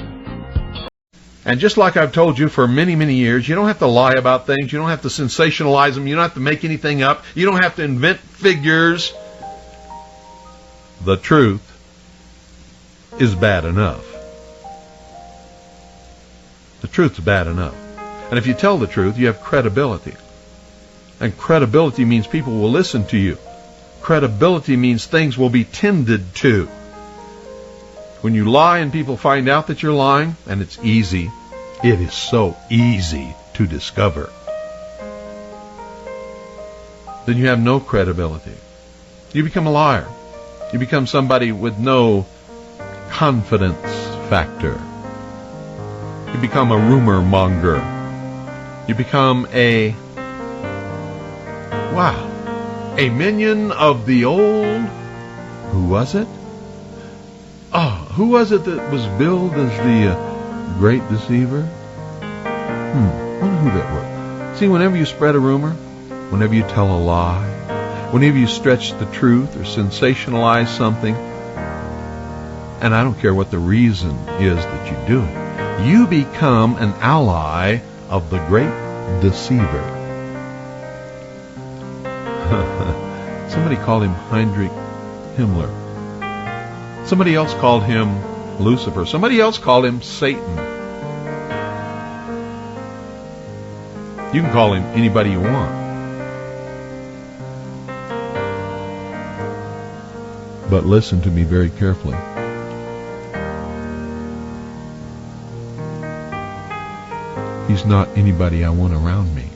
And just like I've told you for many, many years, you don't have to lie about things. You don't have to sensationalize them. You don't have to make anything up. You don't have to invent figures. The truth is bad enough. The truth's bad enough. And if you tell the truth, you have credibility. And credibility means people will listen to you. Credibility means things will be tended to. When you lie and people find out that you're lying, and it's easy, it is so easy to discover, then you have no credibility. You become a liar. You become somebody with no confidence factor. You become a rumor monger. You become a minion of the old, who was it? Who was it that was billed as the great deceiver? Wonder who that was. See, whenever you spread a rumor, whenever you tell a lie, whenever you stretch the truth or sensationalize something, and I don't care what the reason is that you do it, you become an ally of the great deceiver. Somebody called him Heinrich Himmler. Somebody else called him Lucifer. Somebody else called him Satan. You can call him anybody you want. But listen to me very carefully. He's not anybody I want around me.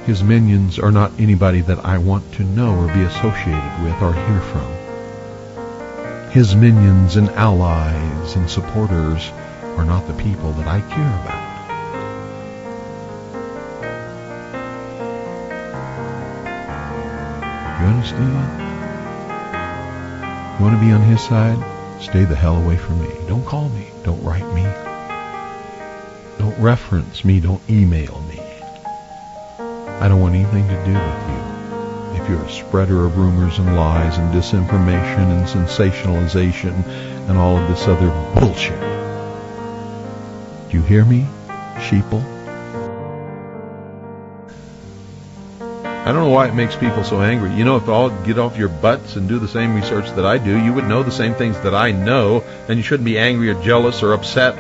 His minions are not anybody that I want to know or be associated with or hear from. His minions and allies and supporters are not the people that I care about. You understand? You want to be on his side? Stay the hell away from me. Don't call me. Don't write me. Don't reference me. Don't email me. I don't want anything to do with you. If you're a spreader of rumors and lies and disinformation and sensationalization and all of this other bullshit. Do you hear me, sheeple? I don't know why it makes people so angry. You know, if all get off your butts and do the same research that I do, you would know the same things that I know, and you shouldn't be angry or jealous or upset.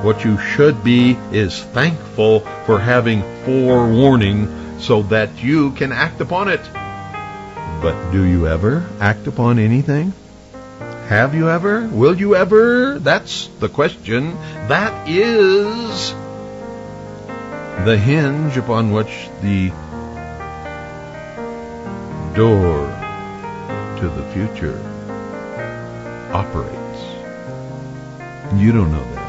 What you should be is thankful for having forewarning so that you can act upon it. But do you ever act upon anything? Have you ever? Will you ever? That's the question. That is the hinge upon which the door to the future operates. You don't know that.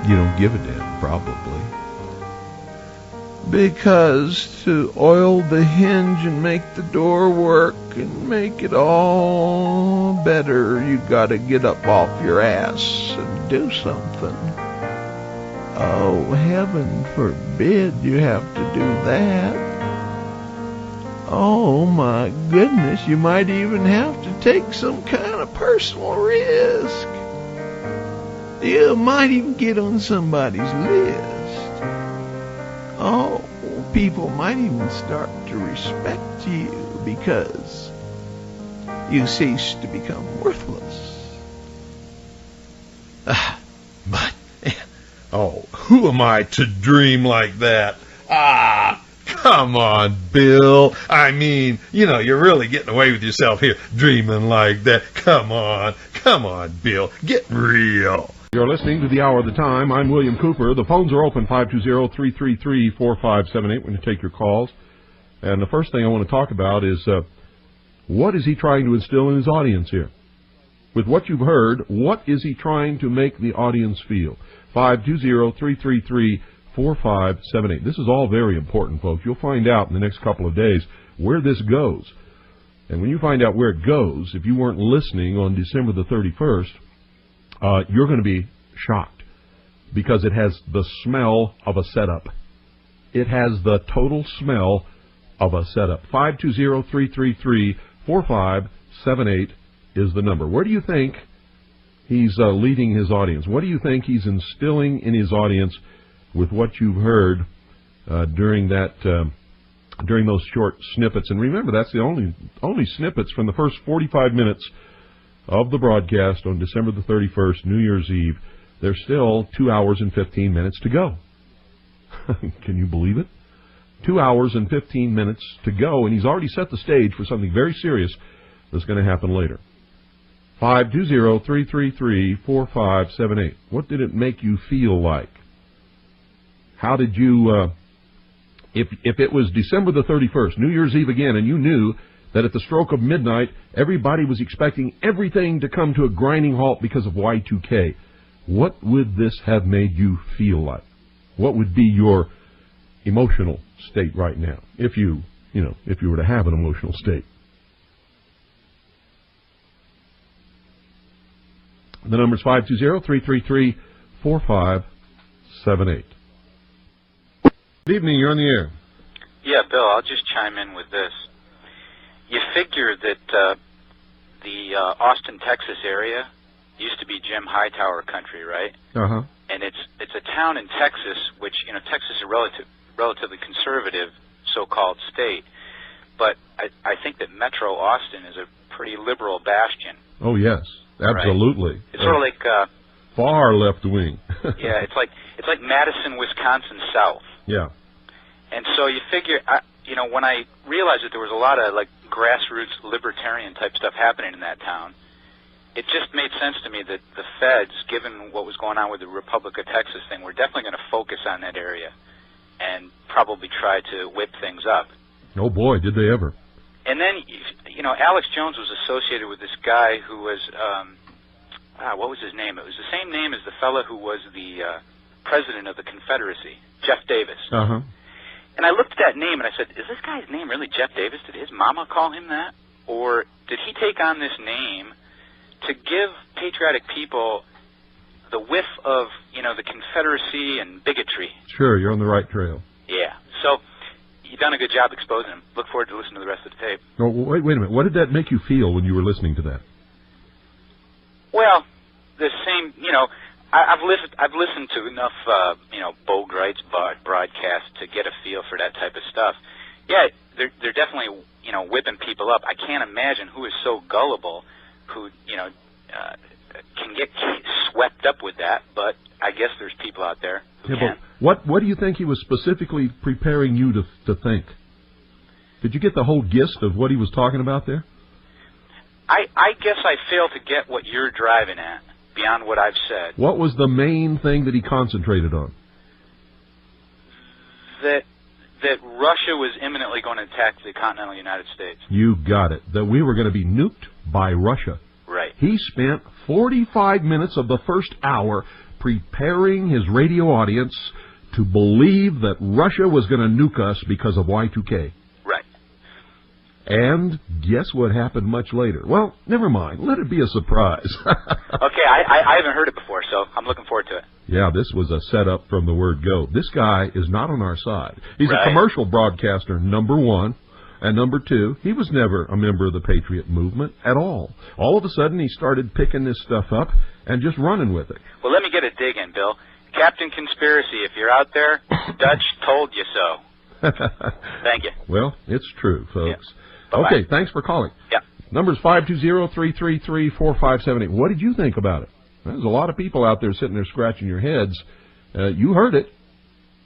You don't give a damn, probably. Because to oil the hinge and make the door work and make it all better, you gotta get up off your ass and do something. Oh, heaven forbid you have to do that. Oh my goodness, you might even have to take some kind of personal risk. You might even get on somebody's list. Oh, people might even start to respect you because you cease to become worthless. Who am I to dream like that? Come on, Bill. I mean, you're really getting away with yourself here, dreaming like that. Come on, Bill. Get real. You're listening to The Hour of the Time. I'm William Cooper. The phones are open, 520-333-4578. We're going to take your calls. And the first thing I want to talk about is what is he trying to instill in his audience here? with what you've heard, what is he trying to make the audience feel? 520-333-4578. This is all very important, folks. You'll find out in the next couple of days where this goes. And when you find out where it goes, if you weren't listening on December the 31st, you're going to be shocked, because it has the smell of a setup. It has the total smell of a setup. 520-333-4578 is the number. Where do you think he's leading his audience? What do you think he's instilling in his audience with what you've heard during those short snippets? And remember, that's the only snippets from the first 45 minutes of the broadcast on December the 31st, New Year's Eve. There's still 2 hours and 15 minutes to go. Can you believe it? 2 hours and 15 minutes to go, and he's already set the stage for something very serious that's going to happen later. 520-333-4578. What did it make you feel like? How did you, if it was December the 31st, New Year's Eve again, and you knew that at the stroke of midnight, everybody was expecting everything to come to a grinding halt because of Y2K, what would this have made you feel like? What would be your emotional state right now, if you were to have an emotional state? The number's 520-333-4578. Good evening, you're on the air. Yeah, Bill, I'll just chime in with this. You figure that the Austin, Texas area used to be Jim Hightower country, right? Uh-huh. And it's a town in Texas, which, Texas is a relatively conservative so-called state. But I think that Metro Austin is a pretty liberal bastion. Oh, yes. Absolutely. Right? It's sort of like far left wing. Yeah, it's like Madison, Wisconsin South. Yeah. And so you figure, when I realized that there was a lot of like grassroots libertarian type stuff happening in that town, it just made sense to me that the feds, given what was going on with the Republic of Texas thing, were definitely going to focus on that area and probably try to whip things up. Oh boy, did they ever. And then, Alex Jones was associated with this guy who was, what was his name? It was the same name as the fellow who was the president of the Confederacy, Jeff Davis. Uh-huh. And I looked at that name and I said, is this guy's name really Jeff Davis? Did his mama call him that? Or did he take on this name to give patriotic people the whiff of, the Confederacy and bigotry? Sure, you're on the right trail. Yeah. So you've done a good job exposing him. Look forward to listening to the rest of the tape. No, wait a minute. What did that make you feel when you were listening to that? Well, the same, I've listened to enough, Bo Greit's broadcasts to get a feel for that type of stuff. Yeah, they're definitely, whipping people up. I can't imagine who is so gullible who, can get swept up with that, but I guess there's people out there who can. But what do you think he was specifically preparing you to think? Did you get the whole gist of what he was talking about there? I guess I fail to get what you're driving at, beyond what I've said. What was the main thing that he concentrated on? That Russia was imminently going to attack the continental United States. You got it. That we were going to be nuked by Russia. Right. He spent 45 minutes of the first hour preparing his radio audience to believe that Russia was going to nuke us because of Y2K. Right. And guess what happened much later? Well, never mind. Let it be a surprise. Okay, I haven't heard it before, so I'm looking forward to it. Yeah, this was a setup from the word go. This guy is not on our side. He's a commercial broadcaster, number one. And number two, he was never a member of the Patriot movement at all. All of a sudden, he started picking this stuff up and just running with it. Well, let me get a dig in, Bill. Captain Conspiracy, if you're out there, Dutch told you so. Thank you. Well, it's true, folks. Yeah. Okay, thanks for calling. Yeah. Number's 520-333-4578. What did you think about it? There's a lot of people out there sitting there scratching your heads. You heard it.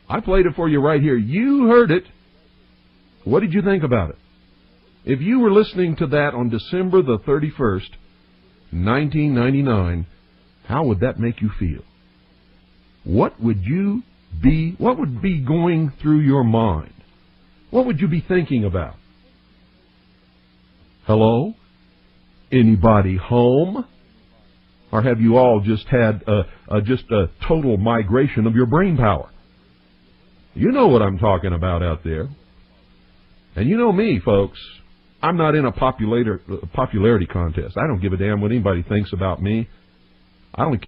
I played it for you right here. You heard it. What did you think about it? If you were listening to that on December the 31st, 1999, how would that make you feel? What would be going through your mind? What would you be thinking about? Hello? Anybody home? Or have you all just had just a total migration of your brain power? You know what I'm talking about out there. And you know me, folks. I'm not in a popularity contest. I don't give a damn what anybody thinks about me. I don't care.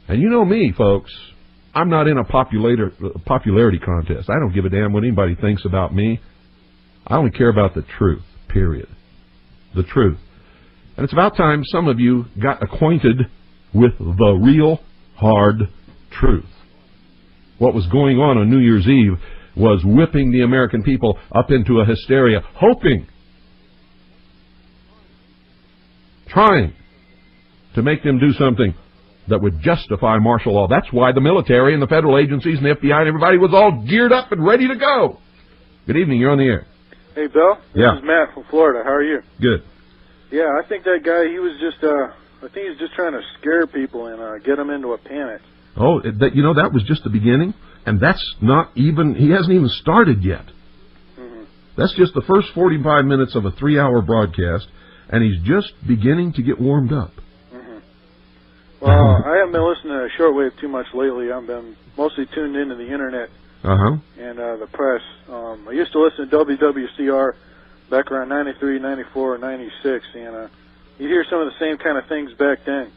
And you know me, folks. I'm not in a popularity contest. I don't give a damn what anybody thinks about me. I only care about the truth, period. The truth. And it's about time some of you got acquainted with the real hard truth. What was going on New Year's Eve was whipping the American people up into a hysteria, hoping, trying to make them do something that would justify martial law. That's why the military and the federal agencies and the FBI and everybody was all geared up and ready to go. Good evening, you're on the air. Hey, Bill. Yeah. This is Matt from Florida. How are you? Good. Yeah, I think that guy, he was just, I think he's just trying to scare people and get them into a panic. Oh, that was just the beginning, and that's not even, he hasn't even started yet. Mm-hmm. That's just the first 45 minutes of a 3-hour broadcast, and he's just beginning to get warmed up. Well, I haven't been listening to shortwave too much lately. I've been mostly tuned into the internet and the press. I used to listen to WWCR back around 93, 94, 96, and you'd hear some of the same kind of things back then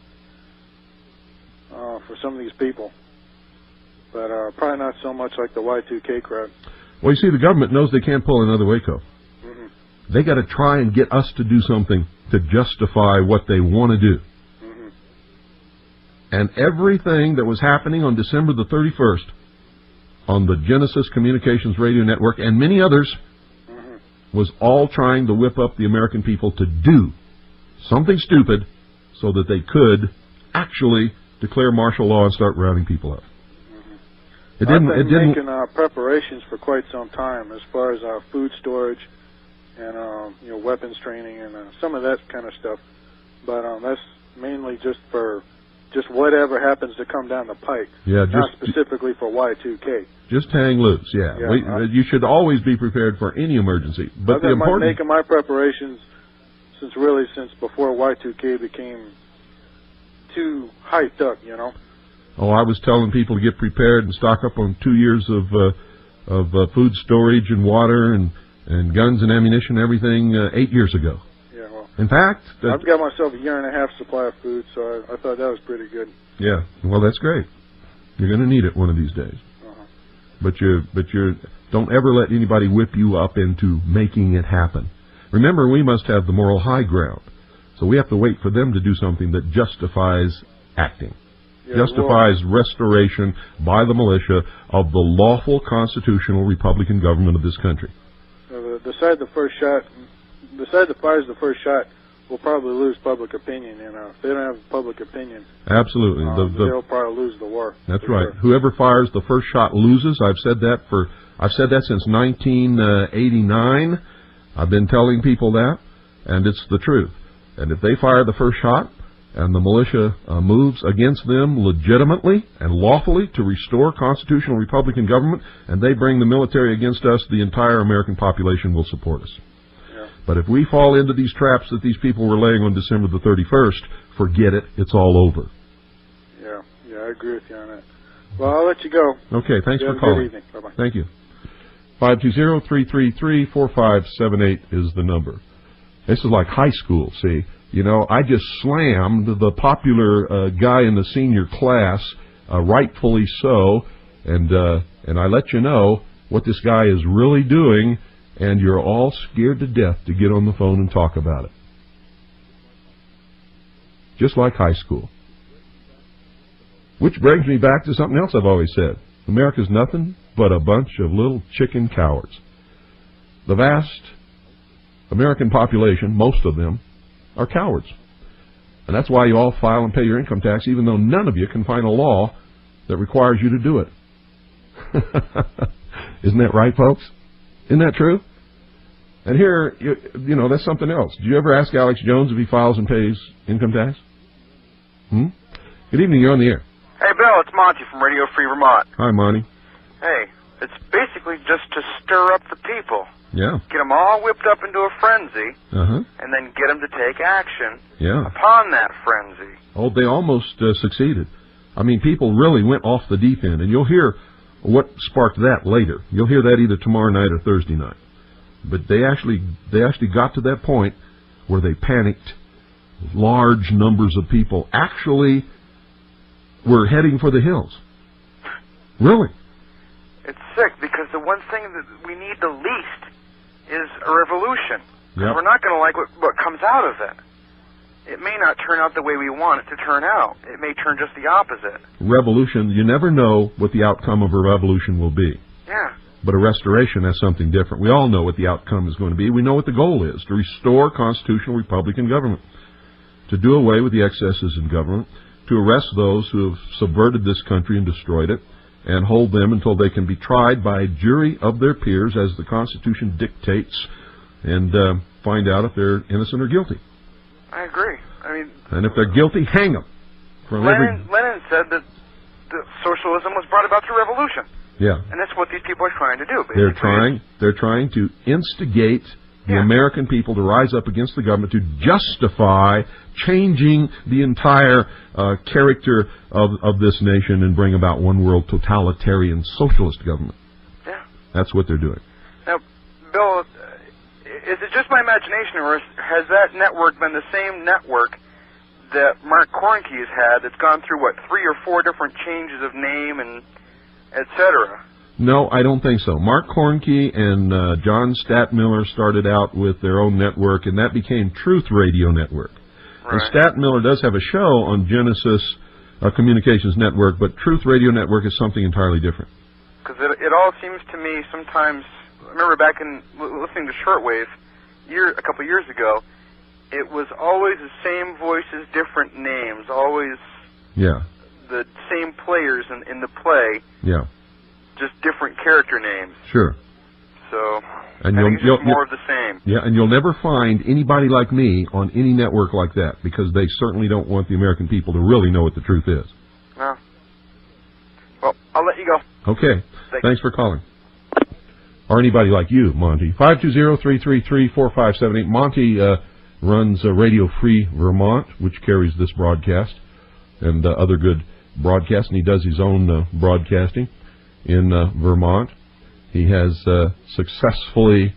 for some of these people. But probably not so much like the Y2K crowd. Well, you see, the government knows they can't pull another Waco. Mm-hmm. They got to try and get us to do something to justify what they want to do. And everything that was happening on December the 31st on the Genesis Communications Radio Network and many others was all trying to whip up the American people to do something stupid so that they could actually declare martial law and start rounding people up. I've been making preparations for quite some time as far as food storage and weapons training and some of that kind of stuff. But that's mainly just for whatever happens to come down the pike. Yeah, not specifically for Y2K. Just hang loose, yeah. You should always be prepared for any emergency. But I've been making my preparations since before Y2K became too hyped up, you know. Oh, I was telling people to get prepared and stock up on 2 years of food storage and water and guns and ammunition and everything 8 years ago. In fact, I've got myself a 1.5 year supply of food, so I thought that was pretty good. Yeah, well, that's great. You're going to need it one of these days. But you don't ever let anybody whip you up into making it happen. Remember, we must have the moral high ground, so we have to wait for them to do something that justifies acting, justifies restoration by the militia of the lawful constitutional Republican government of this country. The side that fires the first shot will probably lose public opinion, and if they don't have public opinion, absolutely, they'll probably lose the war. That's right. Sure. Whoever fires the first shot loses. I've said that since 1989. I've been telling people that, and it's the truth. And if they fire the first shot, and the militia moves against them legitimately and lawfully to restore constitutional Republican government, and they bring the military against us, the entire American population will support us. But if we fall into these traps that these people were laying on December the 31st, forget it. It's all over. Yeah, I agree with you on that. Well, I'll let you go. Okay, thanks for calling. Good evening. Bye-bye. Thank you. 520-333-4578 is the number. This is like high school, see. You know, I just slammed the popular guy in the senior class, rightfully so, and I let you know what this guy is really doing, and you're all scared to death to get on the phone and talk about it. Just like high school. Which brings me back to something else I've always said. America's nothing but a bunch of little chicken cowards. The vast American population, most of them, are cowards. And that's why you all file and pay your income tax, even though none of you can find a law that requires you to do it. Isn't that right, folks? Isn't that true? And here, you know, that's something else. Did you ever ask Alex Jones if he files and pays income tax? Good evening, you're on the air. Hey, Bill, it's Monty from Radio Free Vermont. Hi, Monty. Hey, It's basically just to stir up the people. Yeah. Get them all whipped up into a frenzy, and then get them to take action upon that frenzy. Oh, they almost succeeded. I mean, people really went off the deep end, and you'll hear what sparked that later. You'll hear that either tomorrow night or Thursday night. But they actually got to that point where they panicked. Large numbers of people actually were heading for the hills. Really. It's sick, because the one thing that we need the least is a revolution. We're not going to like what comes out of it. It may not turn out the way we want it to turn out. It may turn just the opposite. Revolution, you never know what the outcome of a revolution will be. Yeah. But a restoration has something different. We all know what the outcome is going to be. We know what the goal is, to restore constitutional Republican government, to do away with the excesses in government, to arrest those who have subverted this country and destroyed it, and hold them until they can be tried by a jury of their peers as the Constitution dictates, and find out if they're innocent or guilty. I agree. I mean, and if they're guilty, hang them. Lenin said that socialism was brought about through revolution. Yeah. And that's what these people are trying to do, basically. They're trying to instigate the American people to rise up against the government to justify changing the entire character of this nation and bring about one world totalitarian socialist government. Yeah. That's what they're doing. Now, Bill, is it just my imagination, or has that network been the same network that Mark Kornke has had that's gone through, 3 or 4 different changes of name and et cetera? No, I don't think so. Mark Kornke and John Stadtmiller started out with their own network, and that became Truth Radio Network. Right. And Stadtmiller does have a show on Genesis Communications Network, but Truth Radio Network is something entirely different. Because it all seems to me sometimes, I remember back in listening to Shortwave a couple years ago, it was always the same voices, different names, always the same players in the play. Yeah. Just different character names. Sure. So, and I think it's just more of the same. Yeah, and you'll never find anybody like me on any network like that, because they certainly don't want the American people to really know what the truth is. No. Well, I'll let you go. Okay. Thanks for calling. Or anybody like you, Monty. 520-333-4578. Monty runs Radio Free Vermont, which carries this broadcast and other good broadcasts, and he does his own broadcasting in Vermont. He has successfully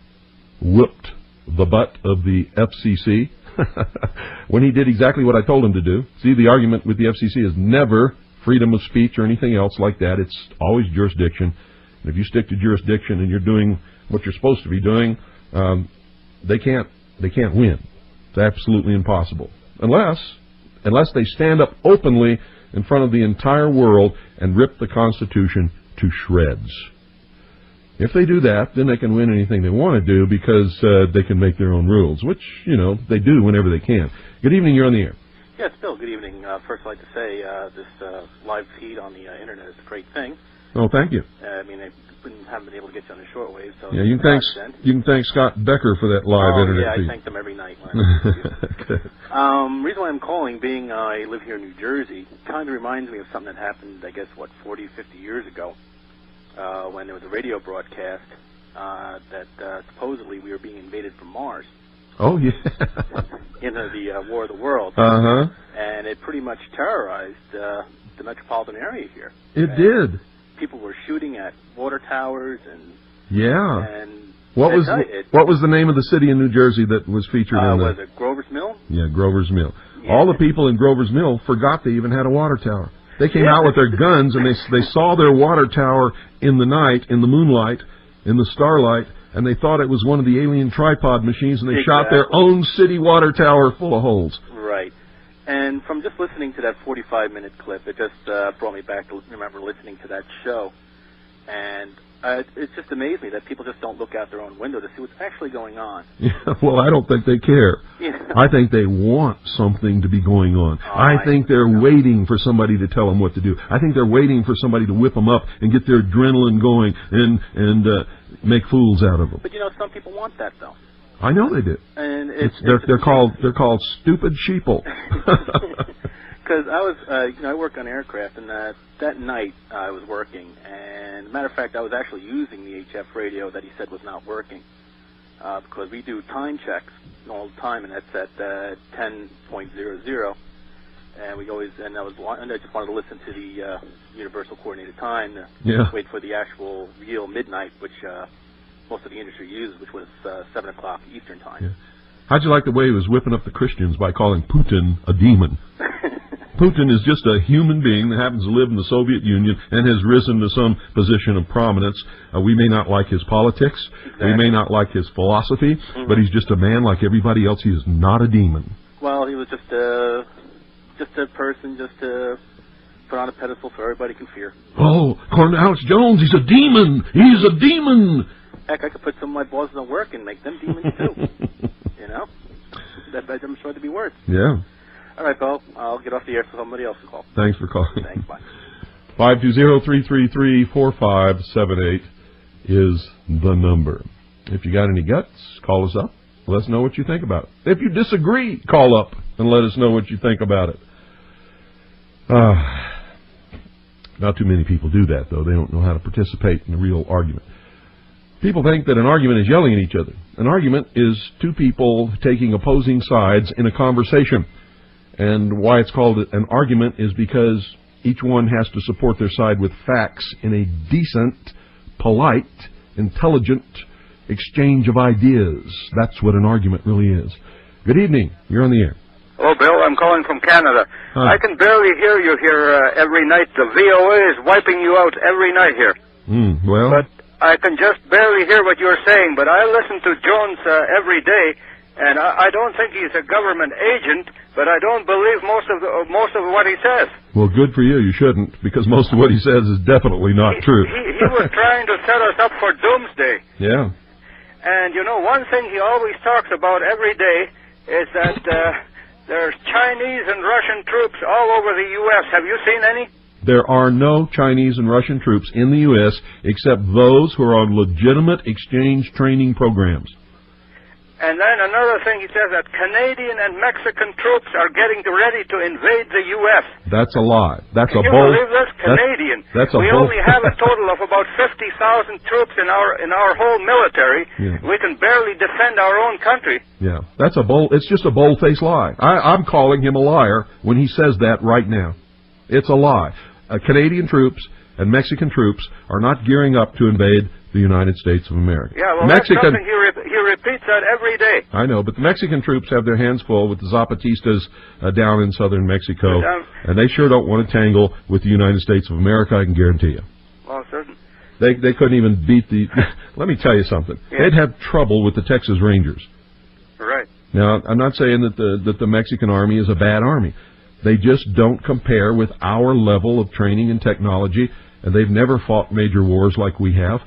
whipped the butt of the FCC when he did exactly what I told him to do. See, the argument with the FCC is never freedom of speech or anything else like that. It's always jurisdiction. And if you stick to jurisdiction and you're doing what you're supposed to be doing, they can't win. It's absolutely impossible. Unless they stand up openly in front of the entire world and rip the Constitution to shreds. If they do that, then they can win anything they want to do, because they can make their own rules, which, they do whenever they can. Good evening, you're on the air. Yes, Bill, good evening. First, I'd like to say this live feed on the internet is a great thing. Oh, thank you. I mean, I haven't been able to get you on the shortwave. So yeah, you can thank Scott Becker for that live internet feed. I thank them every night. Reason why I'm calling, being I live here in New Jersey, kind of reminds me of something that happened, I guess, 40, 50 years ago, when there was a radio broadcast that supposedly we were being invaded from Mars. Oh, yeah. The War of the Worlds. Uh-huh. And it pretty much terrorized the metropolitan area here. It did. People were shooting at water towers and... Yeah. And what was the name of the city in New Jersey that was featured in the... Was it Grover's Mill? Yeah, Grover's Mill. Yeah. All the people in Grover's Mill forgot they even had a water tower. They came out with their guns, and they saw their water tower in the night, in the moonlight, in the starlight, and they thought it was one of the alien tripod machines, and they shot their own city water tower full of holes. Right. And from just listening to that 45-minute clip, it just brought me back to remember listening to that show. And it just amazed me that people just don't look out their own window to see what's actually going on. Yeah, well, I don't think they care. Yeah. I think they want something to be going on. I think they're waiting for somebody to tell them what to do. I think they're waiting for somebody to whip them up and get their adrenaline going and make fools out of them. But some people want that though. I know they do. And they're called stupid sheeple. because I was, I work on aircraft, and that night I was working, and as a matter of fact, I was actually using the HF radio that he said was not working, because we do time checks all the time, and that's at 10.00, and we always, and I just wanted to listen to the Universal Coordinated Time, wait for the actual real midnight, which most of the industry uses, which was 7 o'clock Eastern Time. Yeah. How'd you like the way he was whipping up the Christians by calling Putin a demon? Putin is just a human being that happens to live in the Soviet Union and has risen to some position of prominence. We may not like his politics, we may not like his philosophy, but he's just a man like everybody else. He is not a demon. Well, he was just a person just to put on a pedestal so everybody can fear. Oh, Cornelius Jones, he's a demon! He's a demon! Heck, I could put some of my bosses on work and make them demons too. You know? I'm sure to be worse. Yeah. All right, Bill. I'll get off the air so somebody else can call. Thanks for calling. Thanks, bye. 520-333-4578 is the number. If you got any guts, call us up. Let us know what you think about it. If you disagree, call up and let us know what you think about it. Not too many people do that, though. They don't know how to participate in a real argument. People think that an argument is yelling at each other. An argument is two people taking opposing sides in a conversation. And why it's called an argument is because each one has to support their side with facts in a decent, polite, intelligent exchange of ideas. That's what an argument really is. Good evening. You're on the air. Hello, Bill. I'm calling from Canada. Hi. I can barely hear you here every night. The VOA is wiping you out every night here. Well... But I can just barely hear what you're saying, but I listen to Jones every day, and I don't think he's a government agent, but I don't believe most of what he says. Well, good for you. You shouldn't, because most of what he says is definitely not true. He was trying to set us up for doomsday. Yeah. And, you know, one thing he always talks about every day is that there's Chinese and Russian troops all over the U.S. Have you seen any? There are no Chinese and Russian troops in the U.S. except those who are on legitimate exchange training programs. And then another thing, he says that Canadian and Mexican troops are getting ready to invade the U.S. That's a lie. That's Can a you bull. believe this? Canadian. We only have a total of about 50,000 troops in our whole military. Yeah. We can barely defend our own country. Yeah, that's a bull. It's just a bold-faced lie. I'm calling him a liar when he says that right now. It's a lie. Canadian troops and Mexican troops are not gearing up to invade the United States of America. Yeah, well, that's something he repeats that every day. I know, but the Mexican troops have their hands full with the Zapatistas down in southern Mexico, and they sure don't want to tangle with the United States of America, I can guarantee you. Well, certain. They couldn't even beat the... Let me tell you something. Yeah. They'd have trouble with the Texas Rangers. Right. Now, I'm not saying that the Mexican army is a bad army. They just don't compare with our level of training and technology, and they've never fought major wars like we have.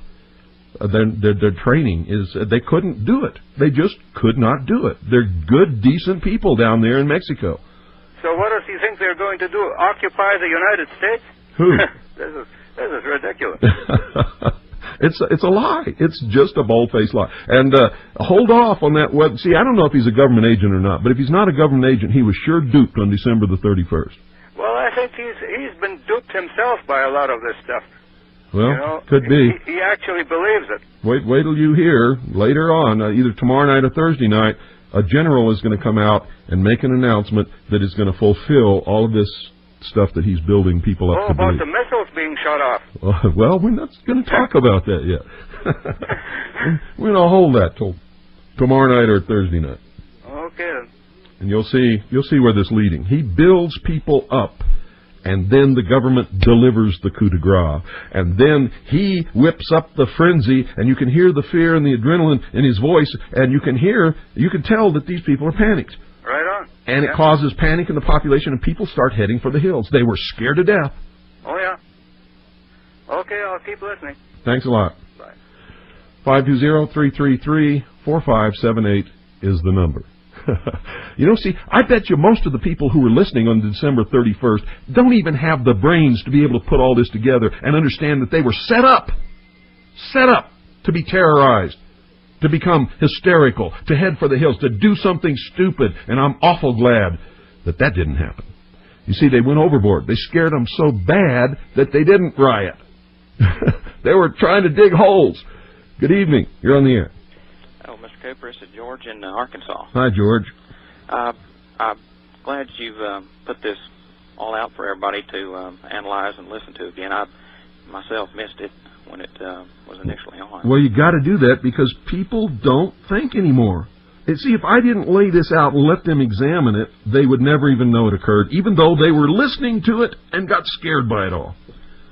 Their training is... They couldn't do it. They just could not do it. They're good, decent people down there in Mexico. So what does he think they're going to do? Occupy the United States? Who? This is ridiculous. It's a lie. It's just a bold-faced lie. And hold off on that. See, I don't know if he's a government agent or not, but if he's not a government agent, he was sure duped on December the 31st. Well, I think he's been duped himself by a lot of this stuff. Well, you know, could be. He actually believes it. Wait till you hear later on, either tomorrow night or Thursday night, a general is going to come out and make an announcement that is going to fulfill all of this stuff that he's building people up to about believe. the missiles being shot off. Well, we're not going to talk about that yet. We're going to hold that till tomorrow night or Thursday night. Okay. And you'll see where this is leading. He builds people up, and then the government delivers the coup de grace. And then he whips up the frenzy, and you can hear the fear and the adrenaline in his voice, and you can tell that these people are panicked. Right on. And it causes panic in the population, and people start heading for the hills. They were scared to death. Oh, yeah. Okay, I'll keep listening. Thanks a lot. Bye. 520-333-4578 is the number. You know, see, I bet you most of the people who were listening on December 31st don't even have the brains to be able to put all this together and understand that they were set up to be terrorized, to become hysterical, to head for the hills, to do something stupid, and I'm awful glad that didn't happen. You see, they went overboard. They scared them so bad that they didn't riot. They were trying to dig holes. Good evening. You're on the air. Oh, Mr. Cooper, this is George in Arkansas. Hi, George. I'm glad you've put this all out for everybody to analyze and listen to again. I myself missed it when it was initially on. Well, you got to do that because people don't think anymore. And see, if I didn't lay this out and let them examine it, they would never even know it occurred, even though they were listening to it and got scared by it all.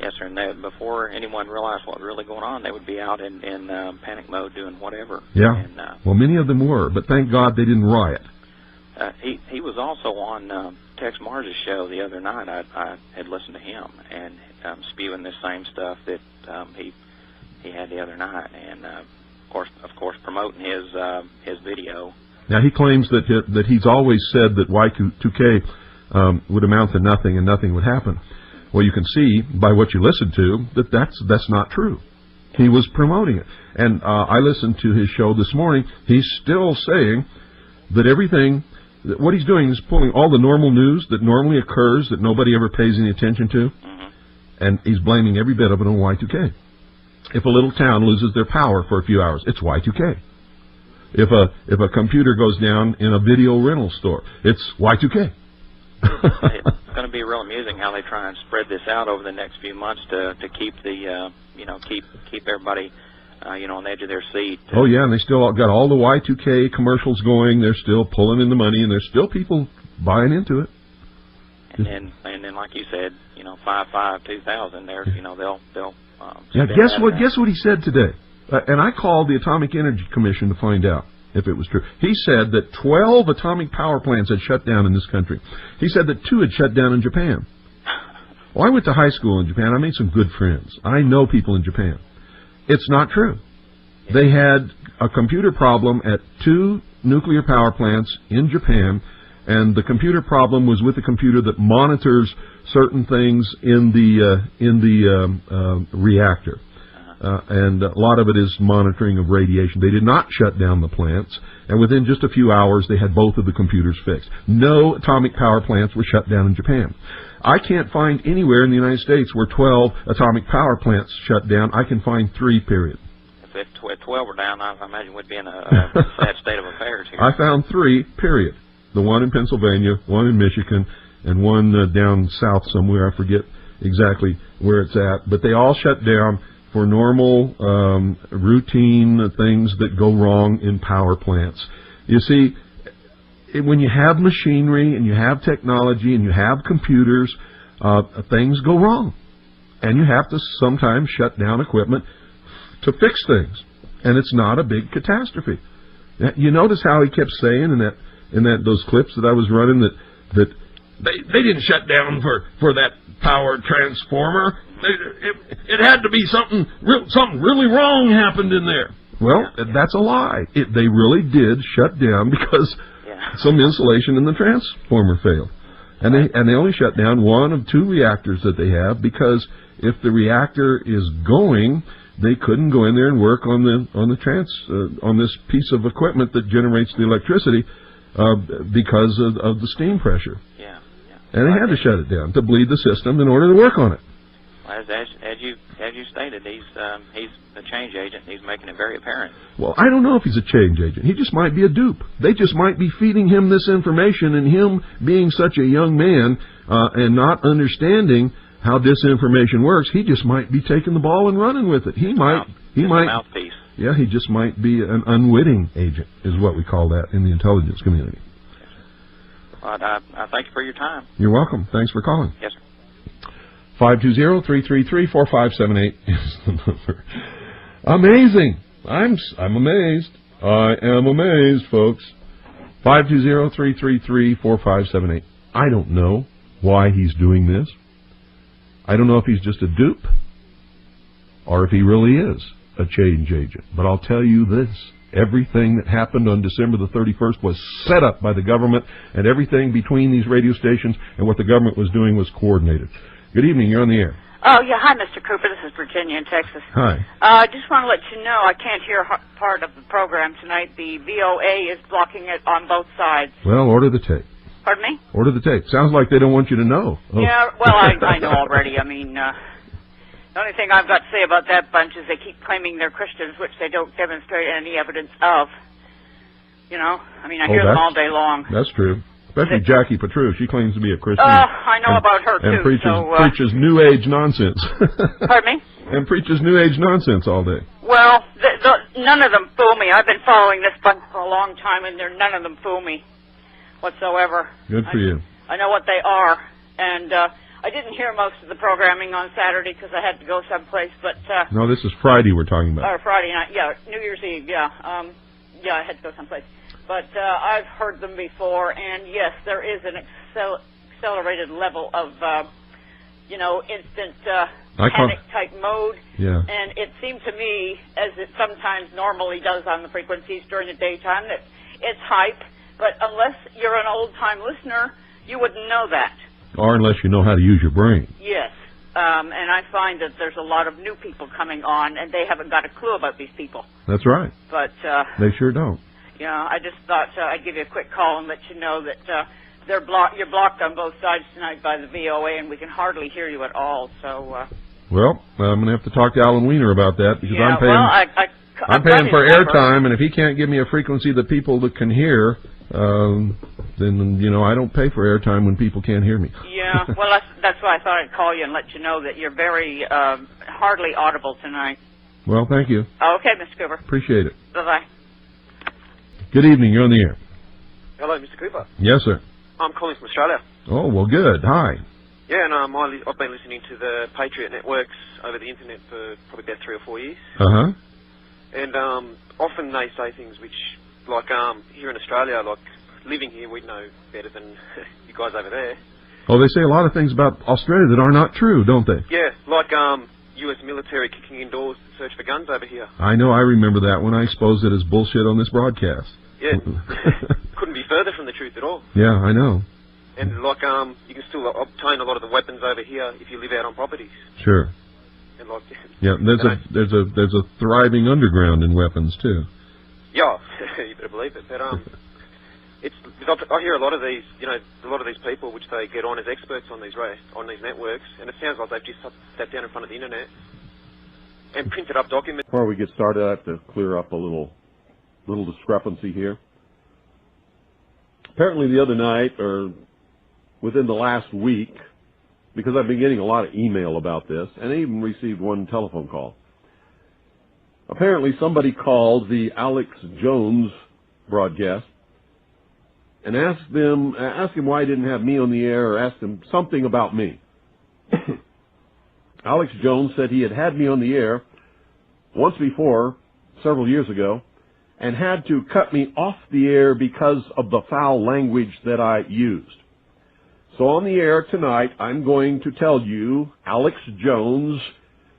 Yes, sir. And before anyone realized what was really going on, they would be out in panic mode doing whatever. Yeah. And, well, many of them were, but thank God they didn't riot. He was also on Tex Mars's show the other night. I had listened to him and spewing this same stuff that he had the other night, and of course, promoting his video. Now he claims that he's always said that Y2K would amount to nothing and nothing would happen. Well, you can see by what you listened to that that's not true. He was promoting it, and I listened to his show this morning. He's still saying that everything. What he's doing is pulling all the normal news that normally occurs that nobody ever pays any attention to, and he's blaming every bit of it on Y2K. If a little town loses their power for a few hours, it's Y2K. If a computer goes down in a video rental store, it's Y2K. It's going to be real amusing how they try and spread this out over the next few months to keep the keep everybody on the edge of their seat. Oh yeah, and they still got all the Y2K commercials going. They're still pulling in the money, and there's still people buying into it. And then like you said, 5/5/2000, they'll yeah. Guess what he said today? And I called the Atomic Energy Commission to find out if it was true. He said that 12 atomic power plants had shut down in this country. He said that 2 had shut down in Japan. Well, I went to high school in Japan. I made some good friends. I know people in Japan. It's not true. They had a computer problem at 2 nuclear power plants in Japan, and the computer problem was with the computer that monitors certain things in the reactor. And a lot of it is monitoring of radiation. They did not shut down the plants, and within just a few hours they had both of the computers fixed. No atomic power plants were shut down in Japan. I can't find anywhere in the United States where 12 atomic power plants shut down. I can find 3, period. If 12 were down, I imagine we'd be in a sad state of affairs here. I found 3, period. The one in Pennsylvania, one in Michigan, and one down south somewhere. I forget exactly where it's at. But they all shut down for normal, routine things that go wrong in power plants. You see, when you have machinery and you have technology and you have computers, things go wrong. And you have to sometimes shut down equipment to fix things. And it's not a big catastrophe. You notice how he kept saying in those clips that I was running that they didn't shut down for that power transformer. It had to be something really wrong happened in there. Well, that's a lie. They really did shut down because some insulation in the transformer failed, and they only shut down 1 of 2 reactors that they have because if the reactor is going, they couldn't go in there and work on this piece of equipment that generates the electricity because of the steam pressure. And they had to shut it down to bleed the system in order to work on it. As you stated, he's a change agent. He's making it very apparent. Well, I don't know if he's a change agent. He just might be a dupe. They just might be feeding him this information, and him being such a young man and not understanding how disinformation works, he just might be taking the ball and running with it. He might a mouthpiece. Yeah, he just might be an unwitting agent, is what we call that in the intelligence community. Well, I thank you for your time. You're welcome. Thanks for calling. Yes, sir. 520-333-4578 is the number. Amazing. I'm amazed. I am amazed, folks. 520-333-4578. I don't know why he's doing this. I don't know if he's just a dupe or if he really is a change agent. But I'll tell you this. Everything that happened on December the 31st was set up by the government, and everything between these radio stations and what the government was doing was coordinated. Good evening. You're on the air. Oh, yeah. Hi, Mr. Cooper. This is Virginia in Texas. Hi. I just want to let you know I can't hear part of the program tonight. The VOA is blocking it on both sides. Well, order the tape. Pardon me? Order the tape. Sounds like they don't want you to know. Oh. Yeah, well, I know already. I mean, the only thing I've got to say about that bunch is they keep claiming they're Christians, which they don't demonstrate any evidence of. You know, I mean, I hear them all day long. That's true. Especially Jackie Petru. She claims to be a Christian. I know about her, and too. Preaches New Age nonsense. Pardon me? And preaches New Age nonsense all day. Well, none of them fool me. I've been following this bunch for a long time, and none of them fool me whatsoever. Good for you. I know what they are, and I didn't hear most of the programming on Saturday because I had to go someplace, but... no, this is Friday we're talking about. Or Friday night, yeah, New Year's Eve, yeah. Yeah, I had to go someplace. But I've heard them before, and yes, there is an accelerated level of, instant panic-type mode. Yeah. And it seemed to me, as it sometimes normally does on the frequencies during the daytime, that it's hype, but unless you're an old-time listener, you wouldn't know that. Or unless you know how to use your brain. Yes. And I find that there's a lot of new people coming on, and they haven't got a clue about these people. That's right. But they sure don't. Yeah, I just thought I'd give you a quick call and let you know that you're blocked on both sides tonight by the VOA, and we can hardly hear you at all. So. Well, I'm going to have to talk to Alan Weiner about that because I'm paying. Well, I'm paying for airtime, and if he can't give me a frequency that people that can hear, then I don't pay for airtime when people can't hear me. Yeah, well, that's why I thought I'd call you and let you know that you're very hardly audible tonight. Well, thank you. Okay, Mr. Cooper. Appreciate it. Bye-bye. Good evening. You're on the air. Hello, Mr. Cooper. Yes, sir. I'm calling from Australia. Oh, well, good. Hi. Yeah, and I've been listening to the Patriot networks over the internet for probably about 3 or 4 years. Uh-huh. And often they say things which, like here in Australia, like living here, we know better than you guys over there. Oh, they say a lot of things about Australia that are not true, don't they? Yeah, like U.S. military kicking indoors to search for guns over here. I know, I remember that when I exposed it as bullshit on this broadcast. Yeah, couldn't be further from the truth at all. Yeah, I know. And like you can still obtain a lot of the weapons over here if you live out on properties. Sure. And like, yeah, there's a thriving underground in weapons too. Yeah, you better believe it. But I hear a lot of these, a lot of these people which they get on as experts on these networks, and it sounds like they've just sat down in front of the internet and printed up documents. Before we get started, I have to clear up a little discrepancy here. Apparently the other night, or within the last week, because I've been getting a lot of email about this, and I even received one telephone call. Apparently somebody called the Alex Jones broadcast and asked him why he didn't have me on the air, or asked him something about me. Alex Jones said he had me on the air once before, several years ago, and had to cut me off the air because of the foul language that I used. So on the air tonight, I'm going to tell you, Alex Jones,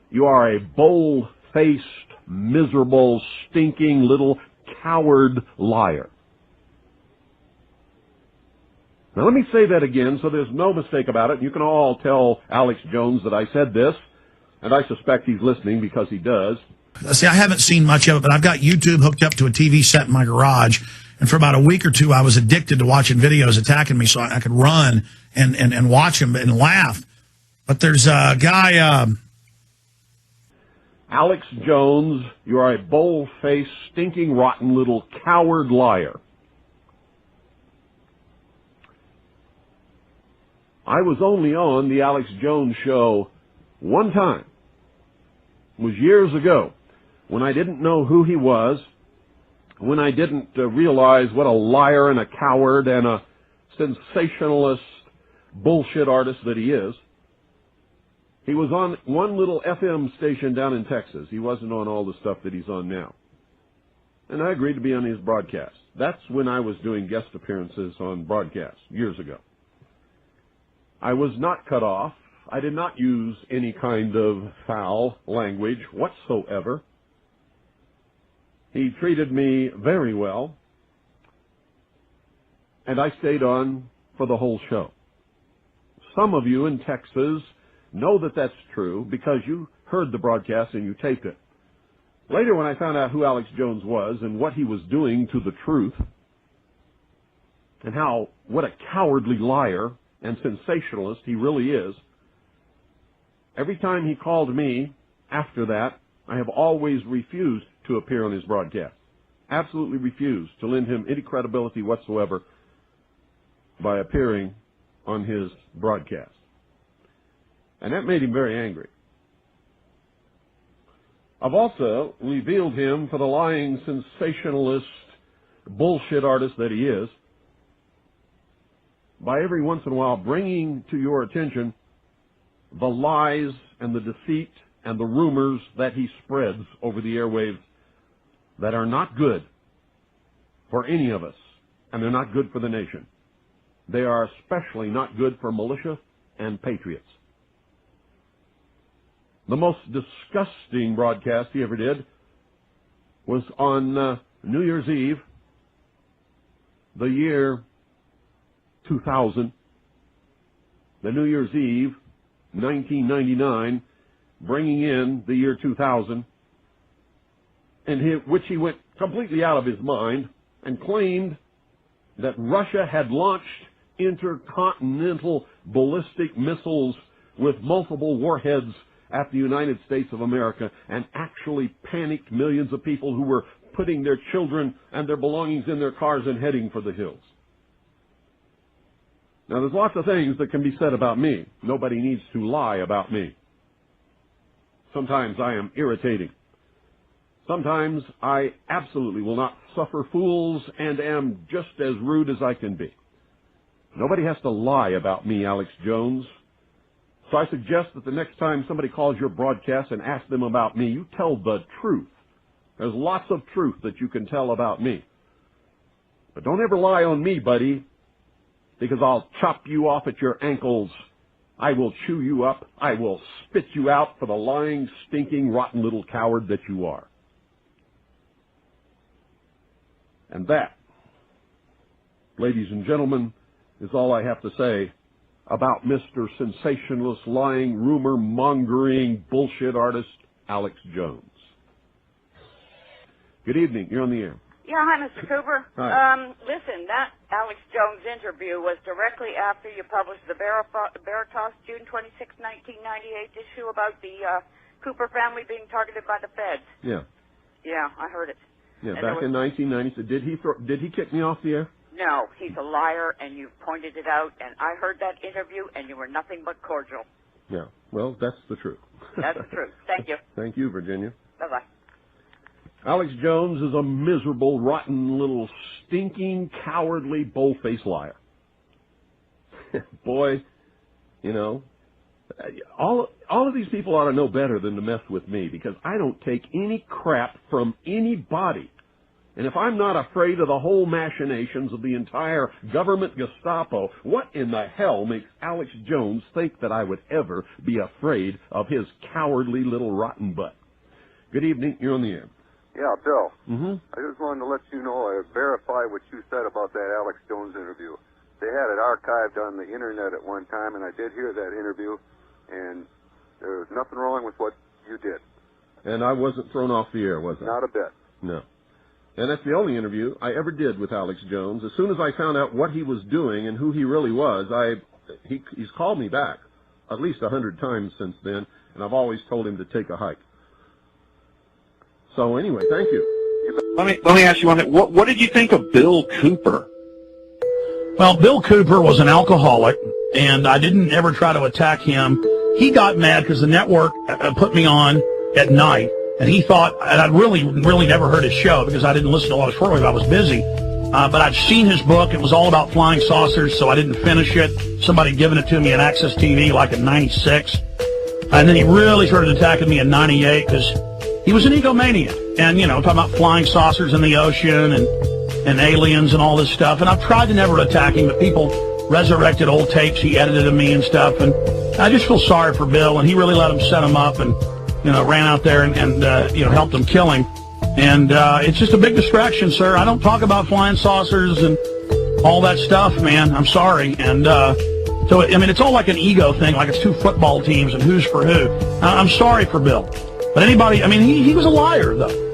you are a bold-faced, miserable, stinking little coward liar. Now let me say that again so there's no mistake about it. You can all tell Alex Jones that I said this, and I suspect he's listening because he does. See, I haven't seen much of it, but I've got YouTube hooked up to a TV set in my garage, and for about a week or two I was addicted to watching videos attacking me so I could run and watch them and laugh. But there's a guy... Alex Jones, you are a bold-faced, stinking, rotten little coward liar. I was only on the Alex Jones show one time. It was years ago, when I didn't know who he was, when I didn't realize what a liar and a coward and a sensationalist bullshit artist that he is. He was on one little FM station down in Texas. He wasn't on all the stuff that he's on now. And I agreed to be on his broadcast. That's when I was doing guest appearances on broadcasts, years ago. I was not cut off. I did not use any kind of foul language whatsoever. He treated me very well, and I stayed on for the whole show. Some of you in Texas know that that's true because you heard the broadcast and you taped it. Later, when I found out who Alex Jones was and what he was doing to the truth, and what a cowardly liar and sensationalist he really is. Every time he called me after that, I have always refused to appear on his broadcast. Absolutely refused to lend him any credibility whatsoever by appearing on his broadcast. And that made him very angry. I've also revealed him for the lying sensationalist bullshit artist that he is by every once in a while bringing to your attention the lies and the deceit and the rumors that he spreads over the airwaves that are not good for any of us, and they're not good for the nation. They are especially not good for militia and patriots. The most disgusting broadcast he ever did was on New Year's Eve, the year 2000, the New Year's Eve, 1999, bringing in the year 2000, which he went completely out of his mind and claimed that Russia had launched intercontinental ballistic missiles with multiple warheads at the United States of America and actually panicked millions of people who were putting their children and their belongings in their cars and heading for the hills. Now, there's lots of things that can be said about me. Nobody needs to lie about me. Sometimes I am irritating. Sometimes I absolutely will not suffer fools and am just as rude as I can be. Nobody has to lie about me, Alex Jones. So I suggest that the next time somebody calls your broadcast and asks them about me, you tell the truth. There's lots of truth that you can tell about me. But don't ever lie on me, buddy, because I'll chop you off at your ankles. I will chew you up. I will spit you out for the lying, stinking, rotten little coward that you are. And that, ladies and gentlemen, is all I have to say about Mr. Sensationalist, lying, rumor-mongering, bullshit artist, Alex Jones. Good evening. You're on the air. Yeah, hi, Mr. Cooper. Hi. Listen, that Alex Jones interview was directly after you published the Veritas June 26, 1998 issue about the Cooper family being targeted by the feds. Yeah. Yeah, I heard it. Yeah, And back in 1990. So did he kick me off the air? No, he's a liar, and you pointed it out, and I heard that interview, and you were nothing but cordial. Yeah. Well, that's the truth. That's the truth. Thank you. Thank you, Virginia. Bye-bye. Alex Jones is a miserable, rotten, little, stinking, cowardly, bull-faced liar. Boy, you know, all of these people ought to know better than to mess with me, because I don't take any crap from anybody. And if I'm not afraid of the whole machinations of the entire government Gestapo, what in the hell makes Alex Jones think that I would ever be afraid of his cowardly little rotten butt? Good evening. You're on the air. Yeah, Bill. Mm-hmm. I just wanted to let you know I verify what you said about that Alex Jones interview. They had it archived on the internet at one time, and I did hear that interview, and there was nothing wrong with what you did. And I wasn't thrown off the air, was I? Not a bit. No. And that's the only interview I ever did with Alex Jones. As soon as I found out what he was doing and who he really was, he's called me back at least 100 times since then, and I've always told him to take a hike. So anyway, thank you. Let me ask you one thing. What did you think of Bill Cooper? Well, Bill Cooper was an alcoholic, and I didn't ever try to attack him. He got mad because the network put me on at night, and he thought, and I'd really never heard his show because I didn't listen to a lot of shortwave. I was busy. But I'd seen his book. It was all about flying saucers, so I didn't finish it. Somebody given it to me in Access TV like in 96. And then he really started attacking me in 98 because he was an egomaniac. And, you know, talking about flying saucers in the ocean and aliens and all this stuff. And I've tried to never attack him, but people resurrected old tapes he edited of me and stuff. And I just feel sorry for Bill, and he really let him set him up and, you know, ran out there and helped him kill him. And it's just a big distraction, sir. I don't talk about flying saucers and all that stuff, man. I'm sorry. And so, I mean, it's all like an ego thing, like it's two football teams and who's for who. I'm sorry for Bill. But anybody, I mean, he was a liar, though.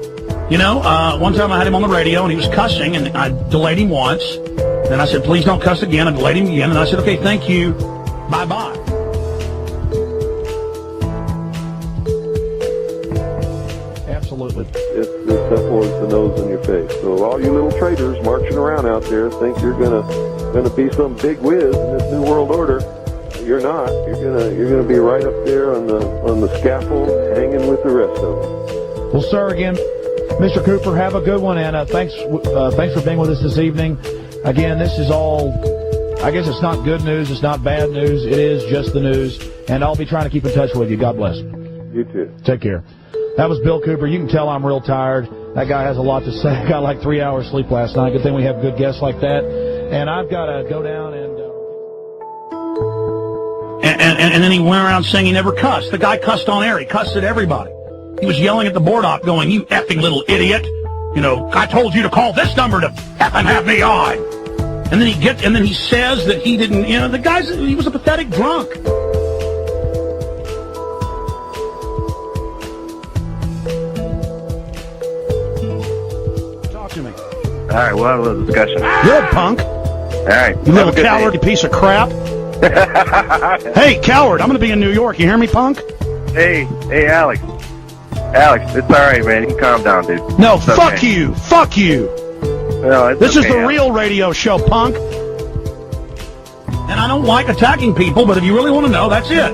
You know, one time I had him on the radio, and he was cussing, and I delayed him once. And I said, please don't cuss again. I delayed him again. And I said, okay, thank you. Bye-bye. Absolutely. It's as simple as the nose in your face. So all you little traitors marching around out there think you're gonna be some big whiz in this new world order. You're not. You're gonna be right up there on the scaffold, hanging with the rest of them. Well, sir, again, Mr. Cooper, have a good one, and thanks for being with us this evening. Again, this is all, I guess it's not good news, it's not bad news, it is just the news, and I'll be trying to keep in touch with you. God bless. You too. Take care. That was Bill Cooper. You can tell I'm real tired. That guy has a lot to say. I got like 3 hours sleep last night. Good thing we have good guests like that. And I've got to go down and then he went around saying he never cussed. The guy cussed on air. He cussed at everybody. He was yelling at the board op going, you effing little idiot. You know, I told you to call this number to effing have me on. And then he says that he didn't, you know, he was a pathetic drunk. Talk to me. All right, we'll have a little discussion. You're a punk. All right. You little coward, you piece of crap. Hey, coward, I'm going to be in New York. You hear me, punk? Hey, Alex. Alex, it's all right, man. You can calm down, dude. No, it's fuck okay. you. Fuck you. No, it's this okay, is the Alex. real radio show, punk. And I don't like attacking people, but if you really want to know, that's it.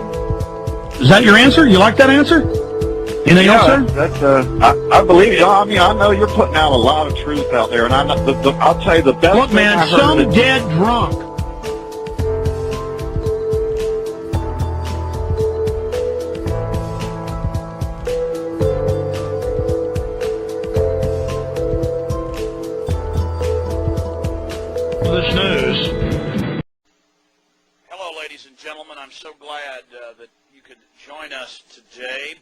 Is that your answer? You like that answer? Anything else, sir? That's I believe you. I mean, I know you're putting out a lot of truth out there, and I'll tell you the best. Look, man, thing I heard some dead drunk. This news. Hello, ladies and gentlemen. I'm so glad that you could join us today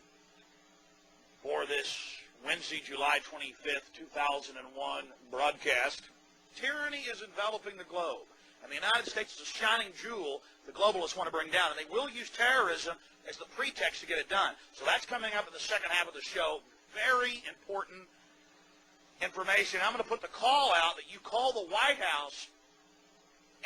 for this Wednesday, July 25th, 2001 broadcast. Tyranny is enveloping the globe, and the United States is a shining jewel the globalists want to bring down, and they will use terrorism as the pretext to get it done. So that's coming up in the second half of the show. Very important information. I'm going to put the call out that you call the White House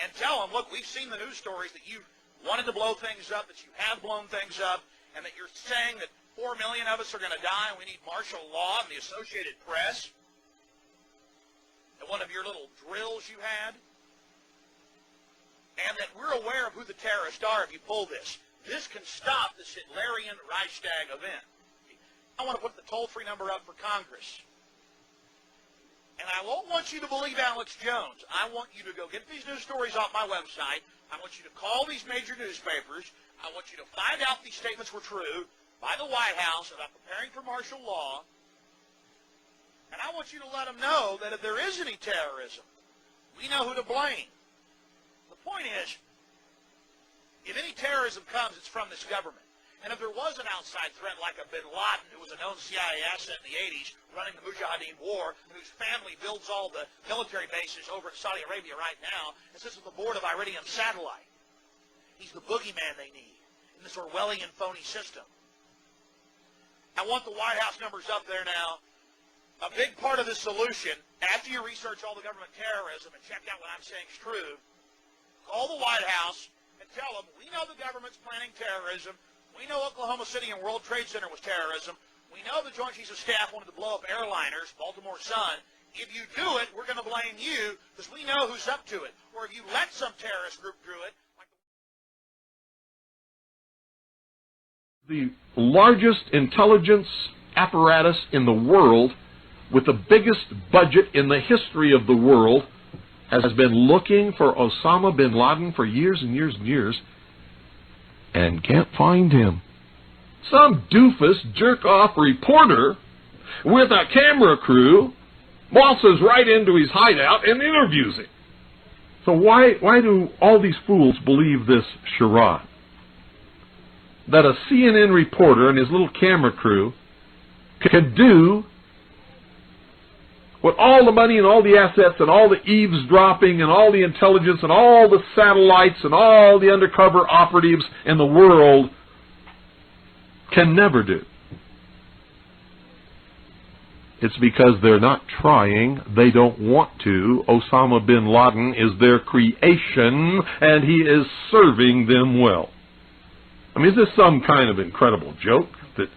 and tell them, look, we've seen the news stories that you wanted to blow things up, that you have blown things up, and that you're saying that 4 million of us are going to die and we need martial law and the Associated Press at one of your little drills you had, and that we're aware of who the terrorists are if you pull this. This can stop this Hitlerian Reichstag event. I want to put the toll-free number up for Congress. And I won't want you to believe Alex Jones. I want you to go get these news stories off my website. I want you to call these major newspapers. I want you to find out these statements were true by the White House about preparing for martial law. And I want you to let them know that if there is any terrorism, we know who to blame. The point is, if any terrorism comes, it's from this government. And if there was an outside threat like a bin Laden, who was a known CIA asset in the 80s, running the Mujahideen War, whose family builds all the military bases over in Saudi Arabia right now, and sits on the board of Iridium Satellite. He's the boogeyman they need in this Orwellian phony system. I want the White House numbers up there now. A big part of the solution, after you research all the government terrorism and check out what I'm saying is true, call the White House and tell them, we know the government's planning terrorism. We know Oklahoma City and World Trade Center was terrorism. We know the Joint Chiefs of Staff wanted to blow up airliners, Baltimore Sun. If you do it, we're going to blame you because we know who's up to it. Or if you let some terrorist group do it. The largest intelligence apparatus in the world with the biggest budget in the history of the world has been looking for Osama bin Laden for years and years and years and can't find him. Some doofus jerk-off reporter with a camera crew waltzes right into his hideout and interviews him. So why do all these fools believe this charade? That a CNN reporter and his little camera crew can do what all the money and all the assets and all the eavesdropping and all the intelligence and all the satellites and all the undercover operatives in the world can never do. It's because they're not trying. They don't want to. Osama bin Laden is their creation, and he is serving them well. I mean, is this some kind of incredible joke that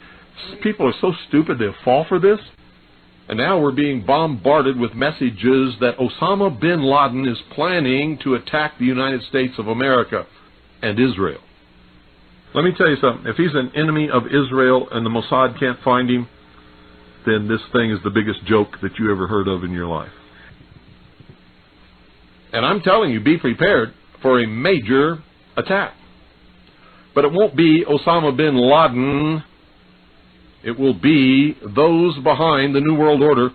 people are so stupid they'll fall for this? And now we're being bombarded with messages that Osama bin Laden is planning to attack the United States of America and Israel. Let me tell you something. If he's an enemy of Israel and the Mossad can't find him, then this thing is the biggest joke that you ever heard of in your life. And I'm telling you, be prepared for a major attack. But it won't be Osama bin Laden. It will be those behind the New World Order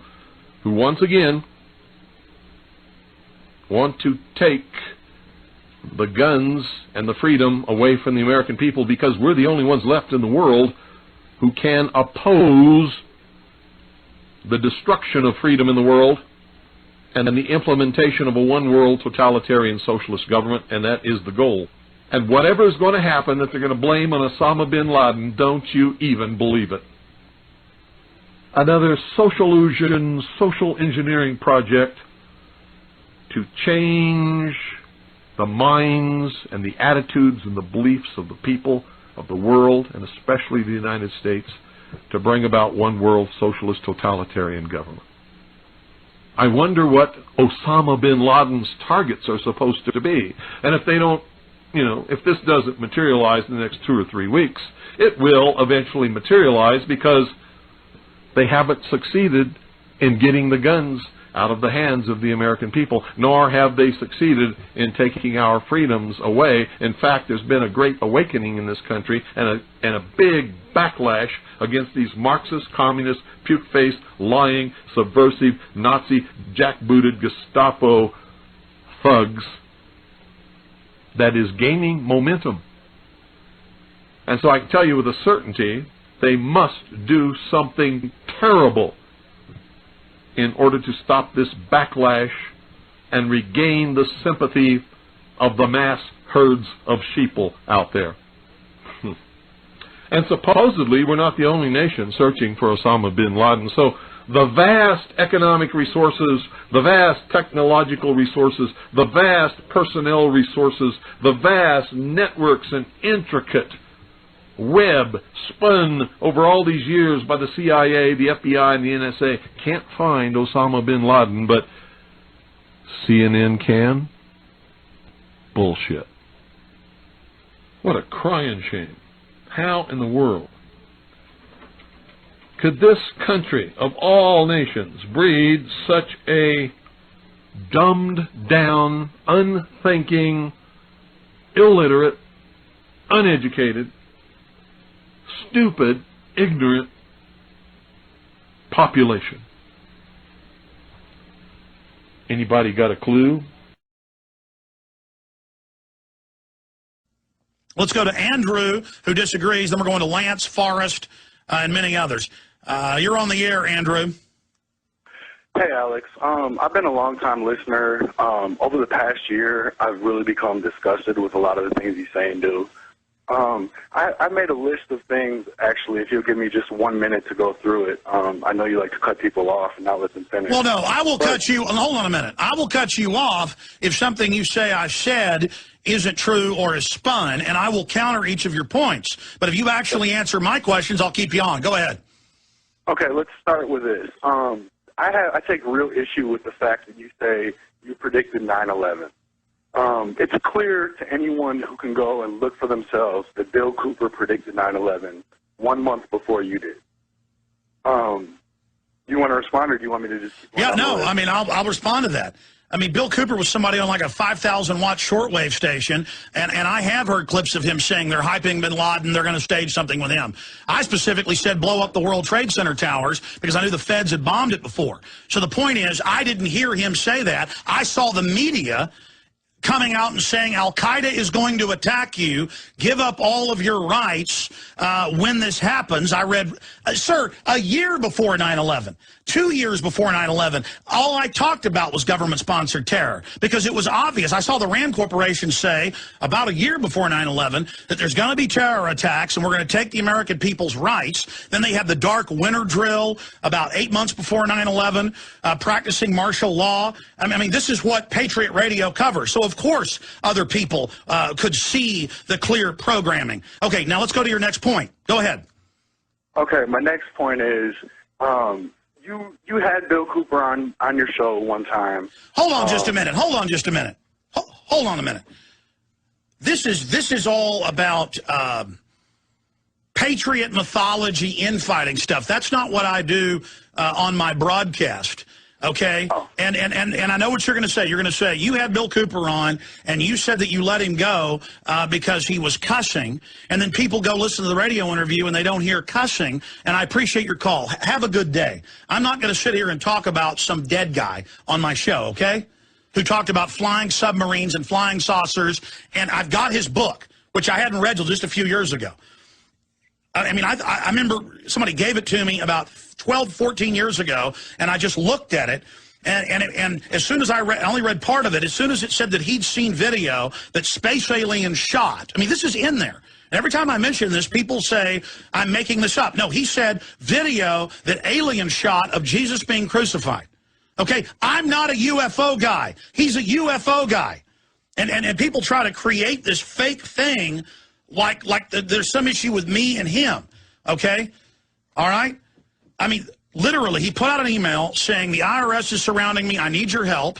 who once again want to take the guns and the freedom away from the American people, because we're the only ones left in the world who can oppose the destruction of freedom in the world and then the implementation of a one-world totalitarian socialist government, and that is the goal. And whatever is going to happen that they're going to blame on Osama bin Laden, don't you even believe it. Another social engineering project to change the minds and the attitudes and the beliefs of the people of the world, and especially the United States, to bring about one world socialist totalitarian government. I wonder what Osama bin Laden's targets are supposed to be. And if they don't, if this doesn't materialize in the next 2 or 3 weeks, it will eventually materialize, because they haven't succeeded in getting the guns out of the hands of the American people, nor have they succeeded in taking our freedoms away. In fact, there's been a great awakening in this country and a big backlash against these Marxist, communist, puke-faced, lying, subversive, Nazi, jackbooted Gestapo thugs that is gaining momentum. And so I can tell you with a certainty, they must do something terrible in order to stop this backlash and regain the sympathy of the mass herds of sheeple out there. And supposedly we're not the only nation searching for Osama bin Laden. So the vast economic resources, the vast technological resources, the vast personnel resources, the vast networks and intricate web spun over all these years by the CIA, the FBI, and the NSA can't find Osama bin Laden, but CNN can? Bullshit. What a crying shame. How in the world could this country of all nations breed such a dumbed down, unthinking, illiterate, uneducated, stupid, ignorant population? Anybody got a clue? Let's go to Andrew, who disagrees. Then we're going to Lance, Forrest, and many others. You're on the air, Andrew. Hey, Alex. I've been a long-time listener. Over the past year, I've really become disgusted with a lot of the things you say and do. I made a list of things, actually, if you'll give me just 1 minute to go through it. I know you like to cut people off and not let them finish. Well, no, I will cut you, hold on a minute. I will cut you off if something you say I said isn't true or is spun, and I will counter each of your points. But if you actually answer my questions, I'll keep you on. Go ahead. Okay, let's start with this. I take real issue with the fact that you say you predicted 9/11. It's clear to anyone who can go and look for themselves that Bill Cooper predicted 9/11 1 month before you did. You want to respond, or do you want me to just keep Yeah, no, I mean, I'll respond to that. I mean, Bill Cooper was somebody on like a 5,000-watt shortwave station, and I have heard clips of him saying they're hyping bin Laden, they're going to stage something with him. I specifically said blow up the World Trade Center towers because I knew the feds had bombed it before. So the point is, I didn't hear him say that. I saw the media coming out and saying Al-Qaeda is going to attack you, give up all of your rights when this happens. I read, sir, a year before 9/11, 2 years before 9/11, all I talked about was government-sponsored terror because it was obvious. I saw the RAND Corporation say about a year before 9/11 that there's going to be terror attacks and we're going to take the American people's rights. Then they had the dark winter drill about 8 months before 9/11, practicing martial law. I mean, this is what Patriot Radio covers. So, of course, other people could see the clear programming. Okay, now let's go to your next point. Go ahead. Okay, my next point is you had Bill Cooper on your show one time. Hold on just a minute. Hold on just a minute. Hold on a minute. This is all about Patriot mythology, infighting stuff. That's not what I do on my broadcast. Okay? Oh. And I know what you're going to say. You're going to say, you had Bill Cooper on, and you said that you let him go because he was cussing, and then people go listen to the radio interview and they don't hear cussing, and I appreciate your call. Have a good day. I'm not going to sit here and talk about some dead guy on my show, okay, who talked about flying submarines and flying saucers, and I've got his book, which I hadn't read till just a few years ago. I mean, I remember somebody gave it to me about 12, 14 years ago, and I just looked at it, and as soon as I only read part of it, as soon as it said that he'd seen video that space aliens shot, I mean, this is in there. And every time I mention this, people say, I'm making this up. No, he said video that aliens shot of Jesus being crucified. Okay, I'm not a UFO guy. He's a UFO guy. And people try to create this fake thing like there's some issue with me and him, okay? All right? I mean, literally, he put out an email saying the IRS is surrounding me. I need your help.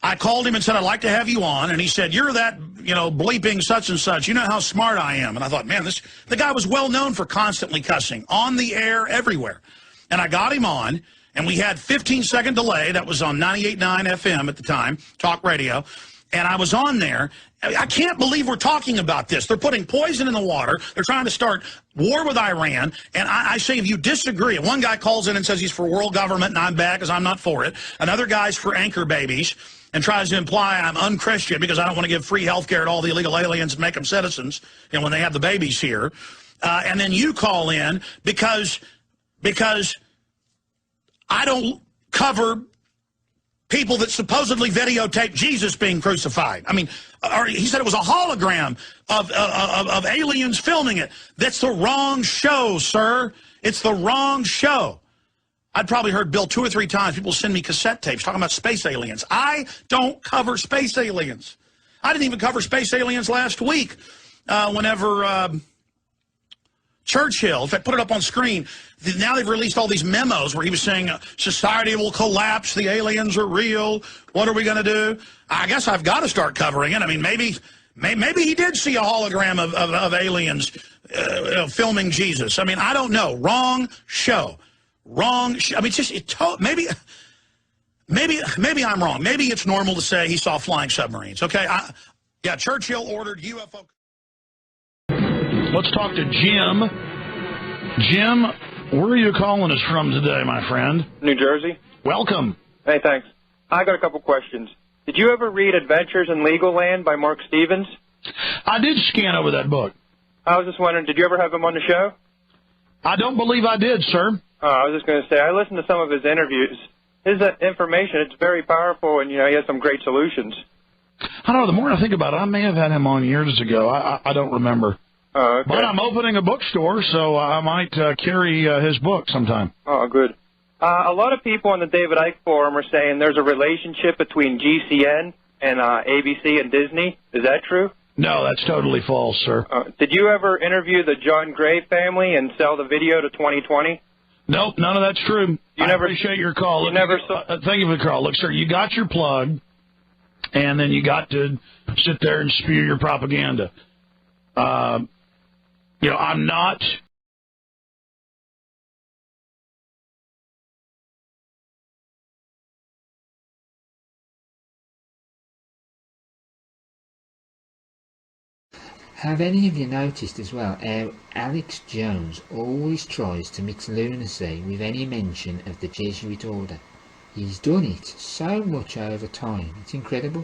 I called him and said, I'd like to have you on. And he said, you're that, you know, bleeping such and such. You know how smart I am. And I thought, man, the guy was well known for constantly cussing on the air everywhere. And I got him on, and we had 15-second delay. That was on 98.9 FM at the time, talk radio. And I was on there. I can't believe we're talking about this. They're putting poison in the water. They're trying to start war with Iran. And I say, if you disagree, one guy calls in and says he's for world government, and I'm bad because I'm not for it. Another guy's for anchor babies and tries to imply I'm unchristian because I don't want to give free health care to all the illegal aliens and make them citizens, you know, when they have the babies here. And then you call in because I don't cover people that supposedly videotaped Jesus being crucified. I mean, he said it was a hologram of aliens filming it. That's the wrong show, sir. It's the wrong show. I'd probably heard Bill 2 or 3 times. People send me cassette tapes talking about space aliens. I don't cover space aliens. I didn't even cover space aliens last week whenever Churchill, in fact, put it up on screen. Now they've released all these memos where he was saying society will collapse, the aliens are real, what are we going to do? I guess I've got to start covering it. I mean, maybe he did see a hologram of aliens filming Jesus. I mean, I don't know. Wrong show. Wrong show. I mean, maybe I'm wrong. Maybe it's normal to say he saw flying submarines. Okay, yeah, Churchill ordered UFO. Let's talk to Jim. Jim, where are you calling us from today, my friend? New Jersey. Welcome. Hey, thanks. I got a couple questions. Did you ever read Adventures in Legal Land by Mark Stevens? I did scan over that book. I was just wondering, did you ever have him on the show? I don't believe I did, sir. Oh, I was just going to say, I listened to some of his interviews. His information, it's very powerful, and, you know, he has some great solutions. I don't know, the more I think about it, I may have had him on years ago. I don't remember. Oh, okay. But I'm opening a bookstore, so I might carry his book sometime. Oh, good. A lot of people on the David Icke forum are saying there's a relationship between GCN and ABC and Disney. Is that true? No, that's totally false, sir. Did you ever interview the John Gray family and sell the video to 2020? Nope, none of that's true. I appreciate your call. Thank you for the call. Look, sir, you got your plug, and then you got to sit there and spew your propaganda. You know, I'm not... Have any of you noticed as well how Alex Jones always tries to mix lunacy with any mention of the Jesuit order? He's done it so much over time, it's incredible.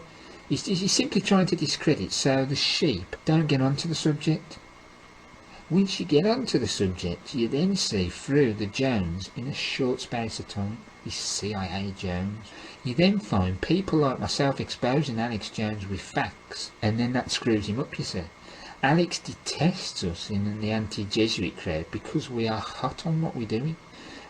He's simply trying to discredit so the sheep don't get onto the subject. Once you get onto the subject, you then see through the Jones in a short space of time, this CIA Jones. You then find people like myself exposing Alex Jones with facts, and then that screws him up, you see. Alex detests us in the anti-Jesuit crowd because we are hot on what we're doing.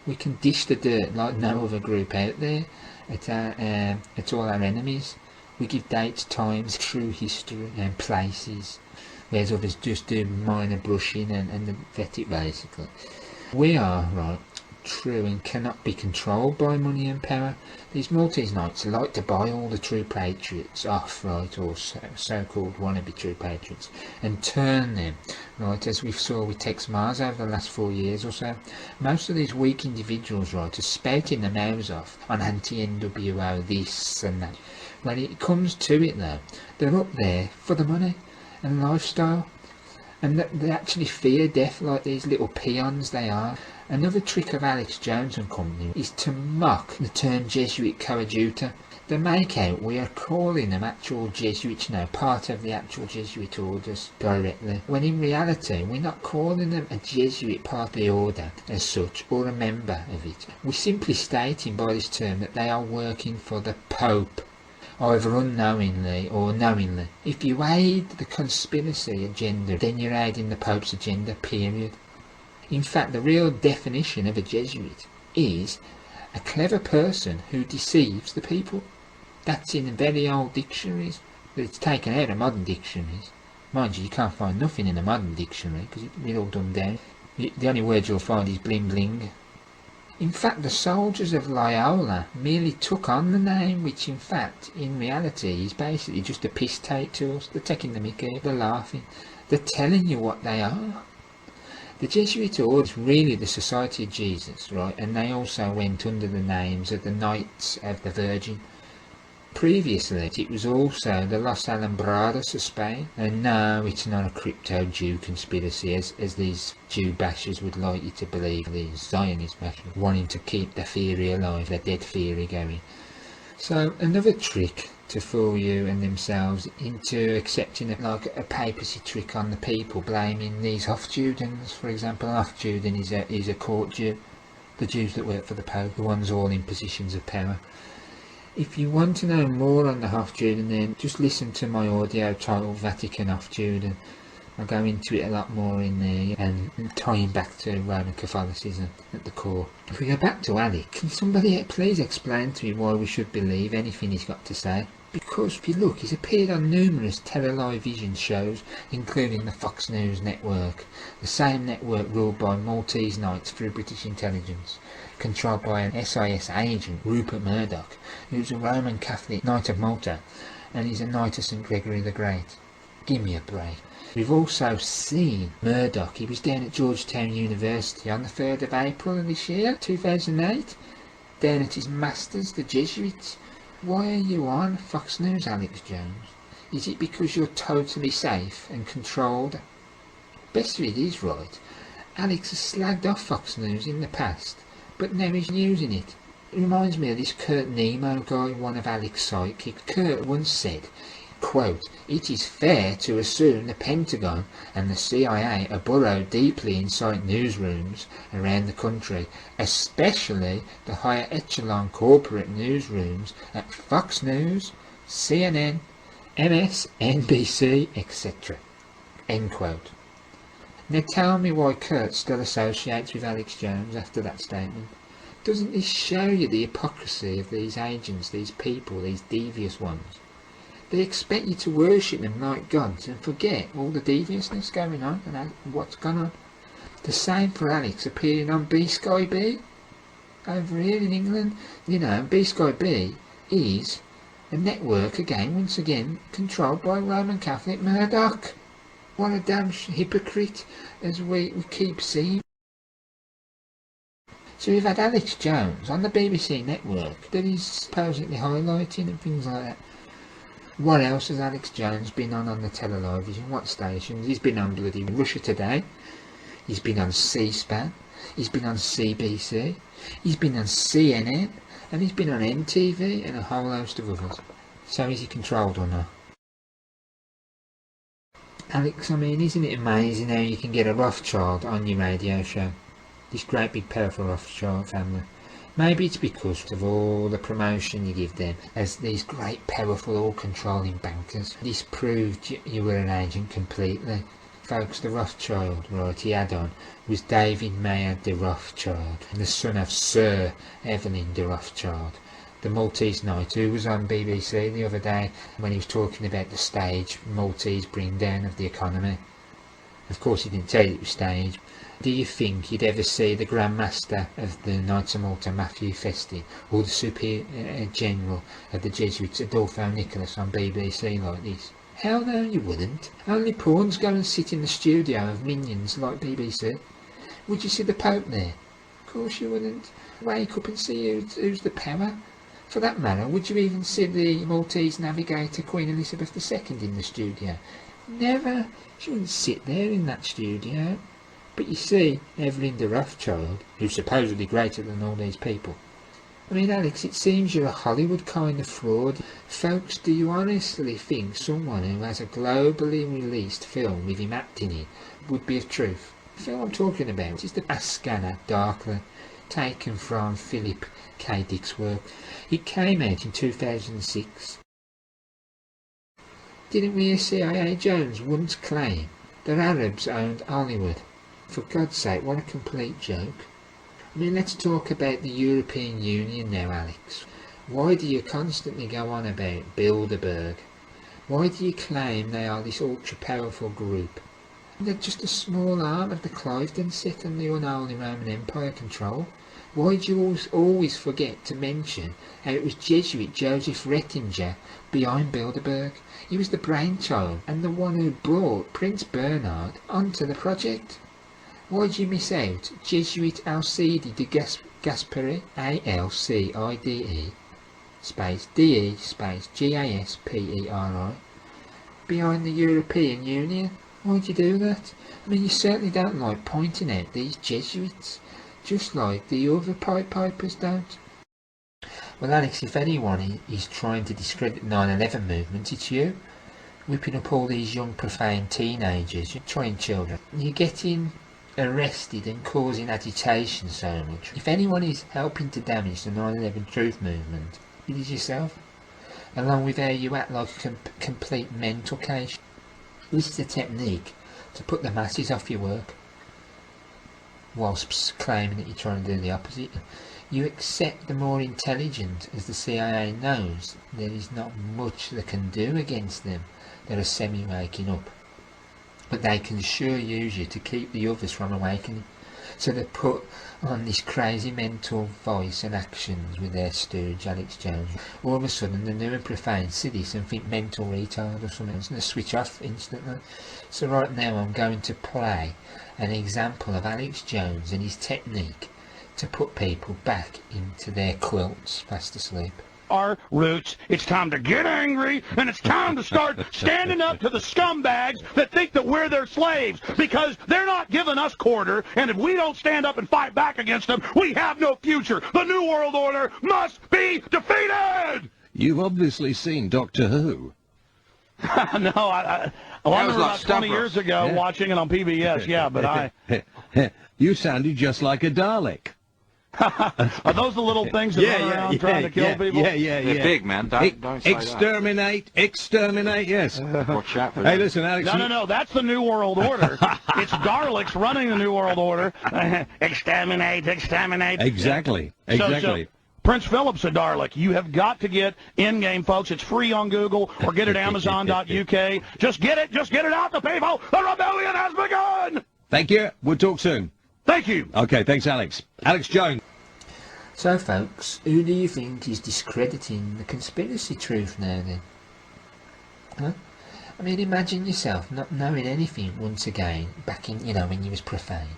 We can dish the dirt like no other group out there at all our enemies. We give dates, times, true history and places, whereas others just do minor brushing and vet it basically. We are, right, true and cannot be controlled by money and power. These Maltese Knights like to buy all the true patriots off, right, or so-called wannabe true patriots, and turn them, right, as we saw with Tex Mars over the last 4 years or so. Most of these weak individuals, right, are spouting their mouths off on anti-NWO this and that. When it comes to it though, they're up there for the money and lifestyle, and they actually fear death like these little peons they are. Another trick of Alex Jones and company is to mock the term Jesuit coadjutor. They make out we are calling them actual Jesuits now, part of the actual Jesuit orders directly, when in reality we're not calling them a Jesuit part of the order as such, or a member of it. We're simply stating by this term that they are working for the Pope, either unknowingly or knowingly. If you aid the conspiracy agenda, then you're aiding the Pope's agenda, period. In fact, the real definition of a Jesuit is a clever person who deceives the people. That's in very old dictionaries, but it's taken out of modern dictionaries. Mind you, you can't find nothing in a modern dictionary because it's all dumbed down. The only word you'll find is bling bling. In fact, the soldiers of Loyola merely took on the name, which in fact, in reality, is basically just a piss take to us. They're taking the mickey, they're laughing, they're telling you what they are. The Jesuit order is really the Society of Jesus, right, and they also went under the names of the Knights of the Virgin. Previously, it was also the Los Alumbrados of Spain, and no, it's not a crypto-Jew conspiracy, as these Jew bashers would like you to believe, these Zionist bashers, wanting to keep the theory alive, the dead theory going. So, another trick to fool you and themselves into accepting like a papacy trick on the people, blaming these Hofjudens. For example, an Hofjuden is a court Jew, the Jews that work for the Pope, the ones all in positions of power. If you want to know more on the Hofjuden, then just listen to my audio titled Vatican Hofjuden. I'll go into it a lot more in there and tying back to Roman Catholicism at the core. If we go back to Alec, can somebody please explain to me why we should believe anything he's got to say? Because if you look, he's appeared on numerous television shows, including the Fox News network, the same network ruled by Maltese Knights through British intelligence, controlled by an SIS agent, Rupert Murdoch, who's a Roman Catholic Knight of Malta, and he's a Knight of St Gregory the Great. Give me a break. We've also seen Murdoch. He was down at Georgetown University on the 3rd of April of this year, 2008, down at his Masters, the Jesuits. Why are you on Fox News, Alex Jones? Is it because you're totally safe and controlled? Best of it is, right, Alex has slagged off Fox News in the past, but now he's using it. It reminds me of this Kurt Nemo guy, one of Alex's sidekicks. Kurt once said, quote, "It is fair to assume the Pentagon and the CIA are burrowed deeply inside newsrooms around the country, especially the higher echelon corporate newsrooms at Fox News, CNN, MSNBC, etc." End quote. Now tell me why Kurt still associates with Alex Jones after that statement. Doesn't this show you the hypocrisy of these agents, these people, these devious ones? They expect you to worship them like gods and forget all the deviousness going on and what's gone on. The same for Alex appearing on B-Sky B over here in England. You know, B-Sky B is a network once again, controlled by Roman Catholic Murdoch. What a damn hypocrite, as we keep seeing. So we've had Alex Jones on the BBC network that he's supposedly highlighting and things like that. What else has Alex Jones been on the television? What stations? He's been on bloody Russia Today. He's been on C-SPAN. He's been on CBC. He's been on CNN. And he's been on MTV and a whole host of others. So is he controlled or not? Alex, I mean, isn't it amazing how you can get a Rothschild on your radio show? This great big powerful Rothschild family. Maybe it's because of all the promotion you give them as these great powerful all-controlling bankers. This proved you were an agent completely. Folks, the Rothschild, right, he had on, was David Mayer de Rothschild, the son of Sir Evelyn de Rothschild, the Maltese knight who was on BBC the other day when he was talking about the stage Maltese bring down of the economy. Of course he didn't tell you it was staged. Do you think you'd ever see the Grand Master of the Knights of Malta, Matthew Festi, or the Superior General of the Jesuits, Adolfo Nicholas, on BBC like this? Hell no, you wouldn't. Only pawns go and sit in the studio of minions like BBC. Would you see the Pope there? Of course you wouldn't. Wake up and see who's the power. For that matter, would you even see the Maltese navigator Queen Elizabeth II in the studio? Never. She wouldn't sit there in that studio. But you see, Evelyn de Rothschild, who's supposedly greater than all these people. I mean, Alex, it seems you're a Hollywood kind of fraud. Folks, do you honestly think someone who has a globally released film with him acting in would be of truth? The film I'm talking about is The Gas Scanner Darkly, taken from Philip K. Dick's work. It came out in 2006. Didn't we hear CIA Jones once claim that Arabs owned Hollywood? For God's sake, what a complete joke. I mean, let's talk about the European Union now, Alex. Why do you constantly go on about Bilderberg? Why do you claim they are this ultra-powerful group? They're just a small arm of the Cliveden set and the unholy Roman Empire control. Why do you always forget to mention how it was Jesuit Joseph Rettinger behind Bilderberg? He was the brainchild and the one who brought Prince Bernhard onto the project. Why did you miss out Jesuit Alcide de Gasperi, A-L-C-I-D-E, space D-E, space G-A-S-P-E-R-I, behind the European Union? Why'd you do that? I mean, you certainly don't like pointing out these Jesuits, just like the other Pied Pipers don't. Well, Alex, if anyone is trying to discredit the 9/11 movement, it's you. Whipping up all these young profane teenagers, you're trying children. You're getting arrested and causing agitation so much. If anyone is helping to damage the 9/11 truth movement, it is yourself, along with how you act like a complete mental case. This is a technique to put the masses off your work, whilst claiming that you're trying to do the opposite. You accept the more intelligent, as the CIA knows there is not much they can do against them that are semi-waking up. But they can sure use you to keep the others from awakening. So they put on this crazy mental voice and actions with their stooge, Alex Jones. All of a sudden, the new and profane see this and think mental retard or something, and they switch off instantly. So right now I'm going to play an example of Alex Jones and his technique to put people back into their quilts fast asleep. Our roots. It's time to get angry, and it's time to start standing up to the scumbags that think that we're their slaves, because they're not giving us quarter, and if we don't stand up and fight back against them, we have no future. The New World Order must be defeated! You've obviously seen Doctor Who. No, I remember about 20 years ago watching it on PBS, yeah, but I... You sounded just like a Dalek. Are those the little things that run around trying to kill people? Yeah. They're big, man. Don't say exterminate, yes. Watch out for Hey, listen, Alex. No, that's the New World Order. It's Daleks running the New World Order. Exterminate. Exactly. So, Prince Philip's a Dalek. You have got to get in-game, folks. It's free on Google or get it at Amazon.uk. Just get it out to people. The rebellion has begun! Thank you. We'll talk soon. Thank you. Okay, thanks, Alex. Alex Jones. So, folks, who do you think is discrediting the conspiracy truth now, then? Huh? I mean, imagine yourself not knowing anything once again, back in, when you was profane,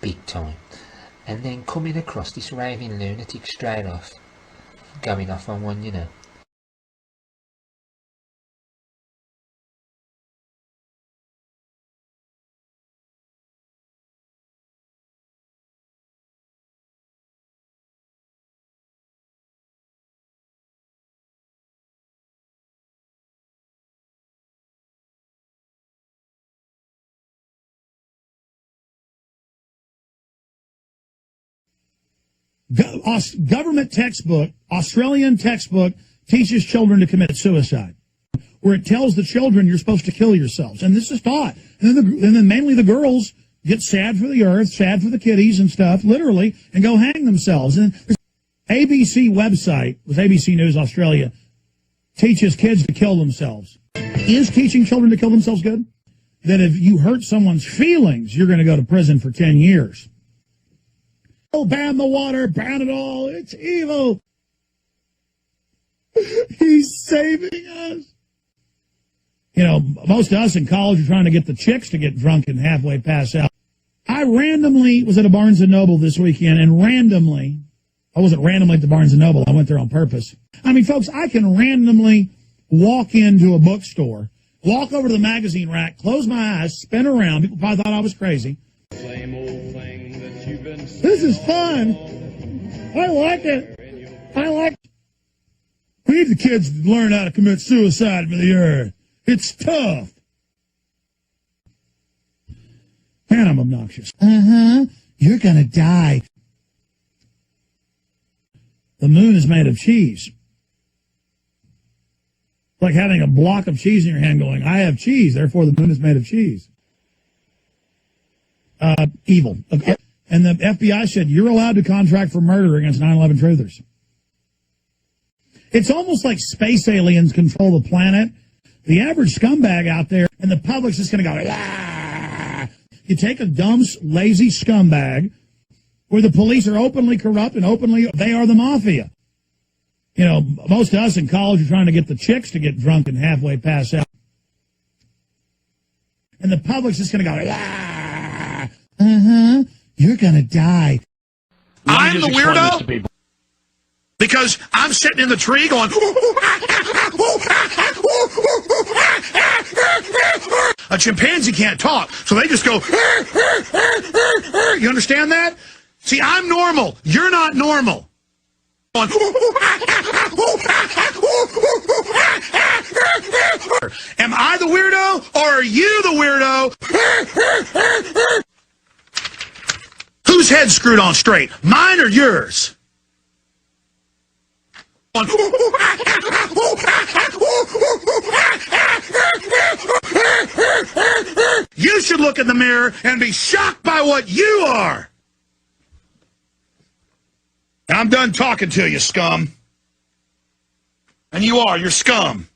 big time, and then coming across this raving lunatic straight off, going off on one, Government textbook, Australian textbook, teaches children to commit suicide, where it tells the children you're supposed to kill yourselves. And this is taught. And then mainly the girls get sad for the earth, sad for the kiddies and stuff, literally, and go hang themselves. And ABC website, was ABC News Australia, teaches kids to kill themselves. Is teaching children to kill themselves good? That if you hurt someone's feelings, you're going to go to prison for 10 years. Oh, ban the water, ban it all, it's evil. He's saving us. You know, most of us in college are trying to get the chicks to get drunk and halfway pass out. I randomly was at a Barnes & Noble this weekend, and I wasn't randomly at the Barnes & Noble, I went there on purpose. I mean, folks, I can randomly walk into a bookstore, walk over to the magazine rack, close my eyes, spin around. People probably thought I was crazy. Same old thing that you've been saying. This is fun. I like it. We need the kids to learn how to commit suicide for the earth. It's tough. Man, I'm obnoxious. You're gonna die. The moon is made of cheese. Like having a block of cheese in your hand going, I have cheese, therefore the moon is made of cheese. Evil. Okay. And the FBI said, you're allowed to contract for murder against 9/11 truthers. It's almost like space aliens control the planet. The average scumbag out there, and the public's just going to go, ah. You take a dumb, lazy scumbag where the police are openly corrupt and openly, they are the mafia. You know, most of us in college are trying to get the chicks to get drunk and halfway pass out. And the public's just going to go, ah. You're going to die. I'm the weirdo because I'm sitting in the tree going, a chimpanzee can't talk, so they just go, you understand that? See, I'm normal. You're not normal. Am I the weirdo or are you the weirdo? Whose head's screwed on straight? Mine or yours? You should look in the mirror and be shocked by what you are. And I'm done talking to you, scum. And you are, you're scum.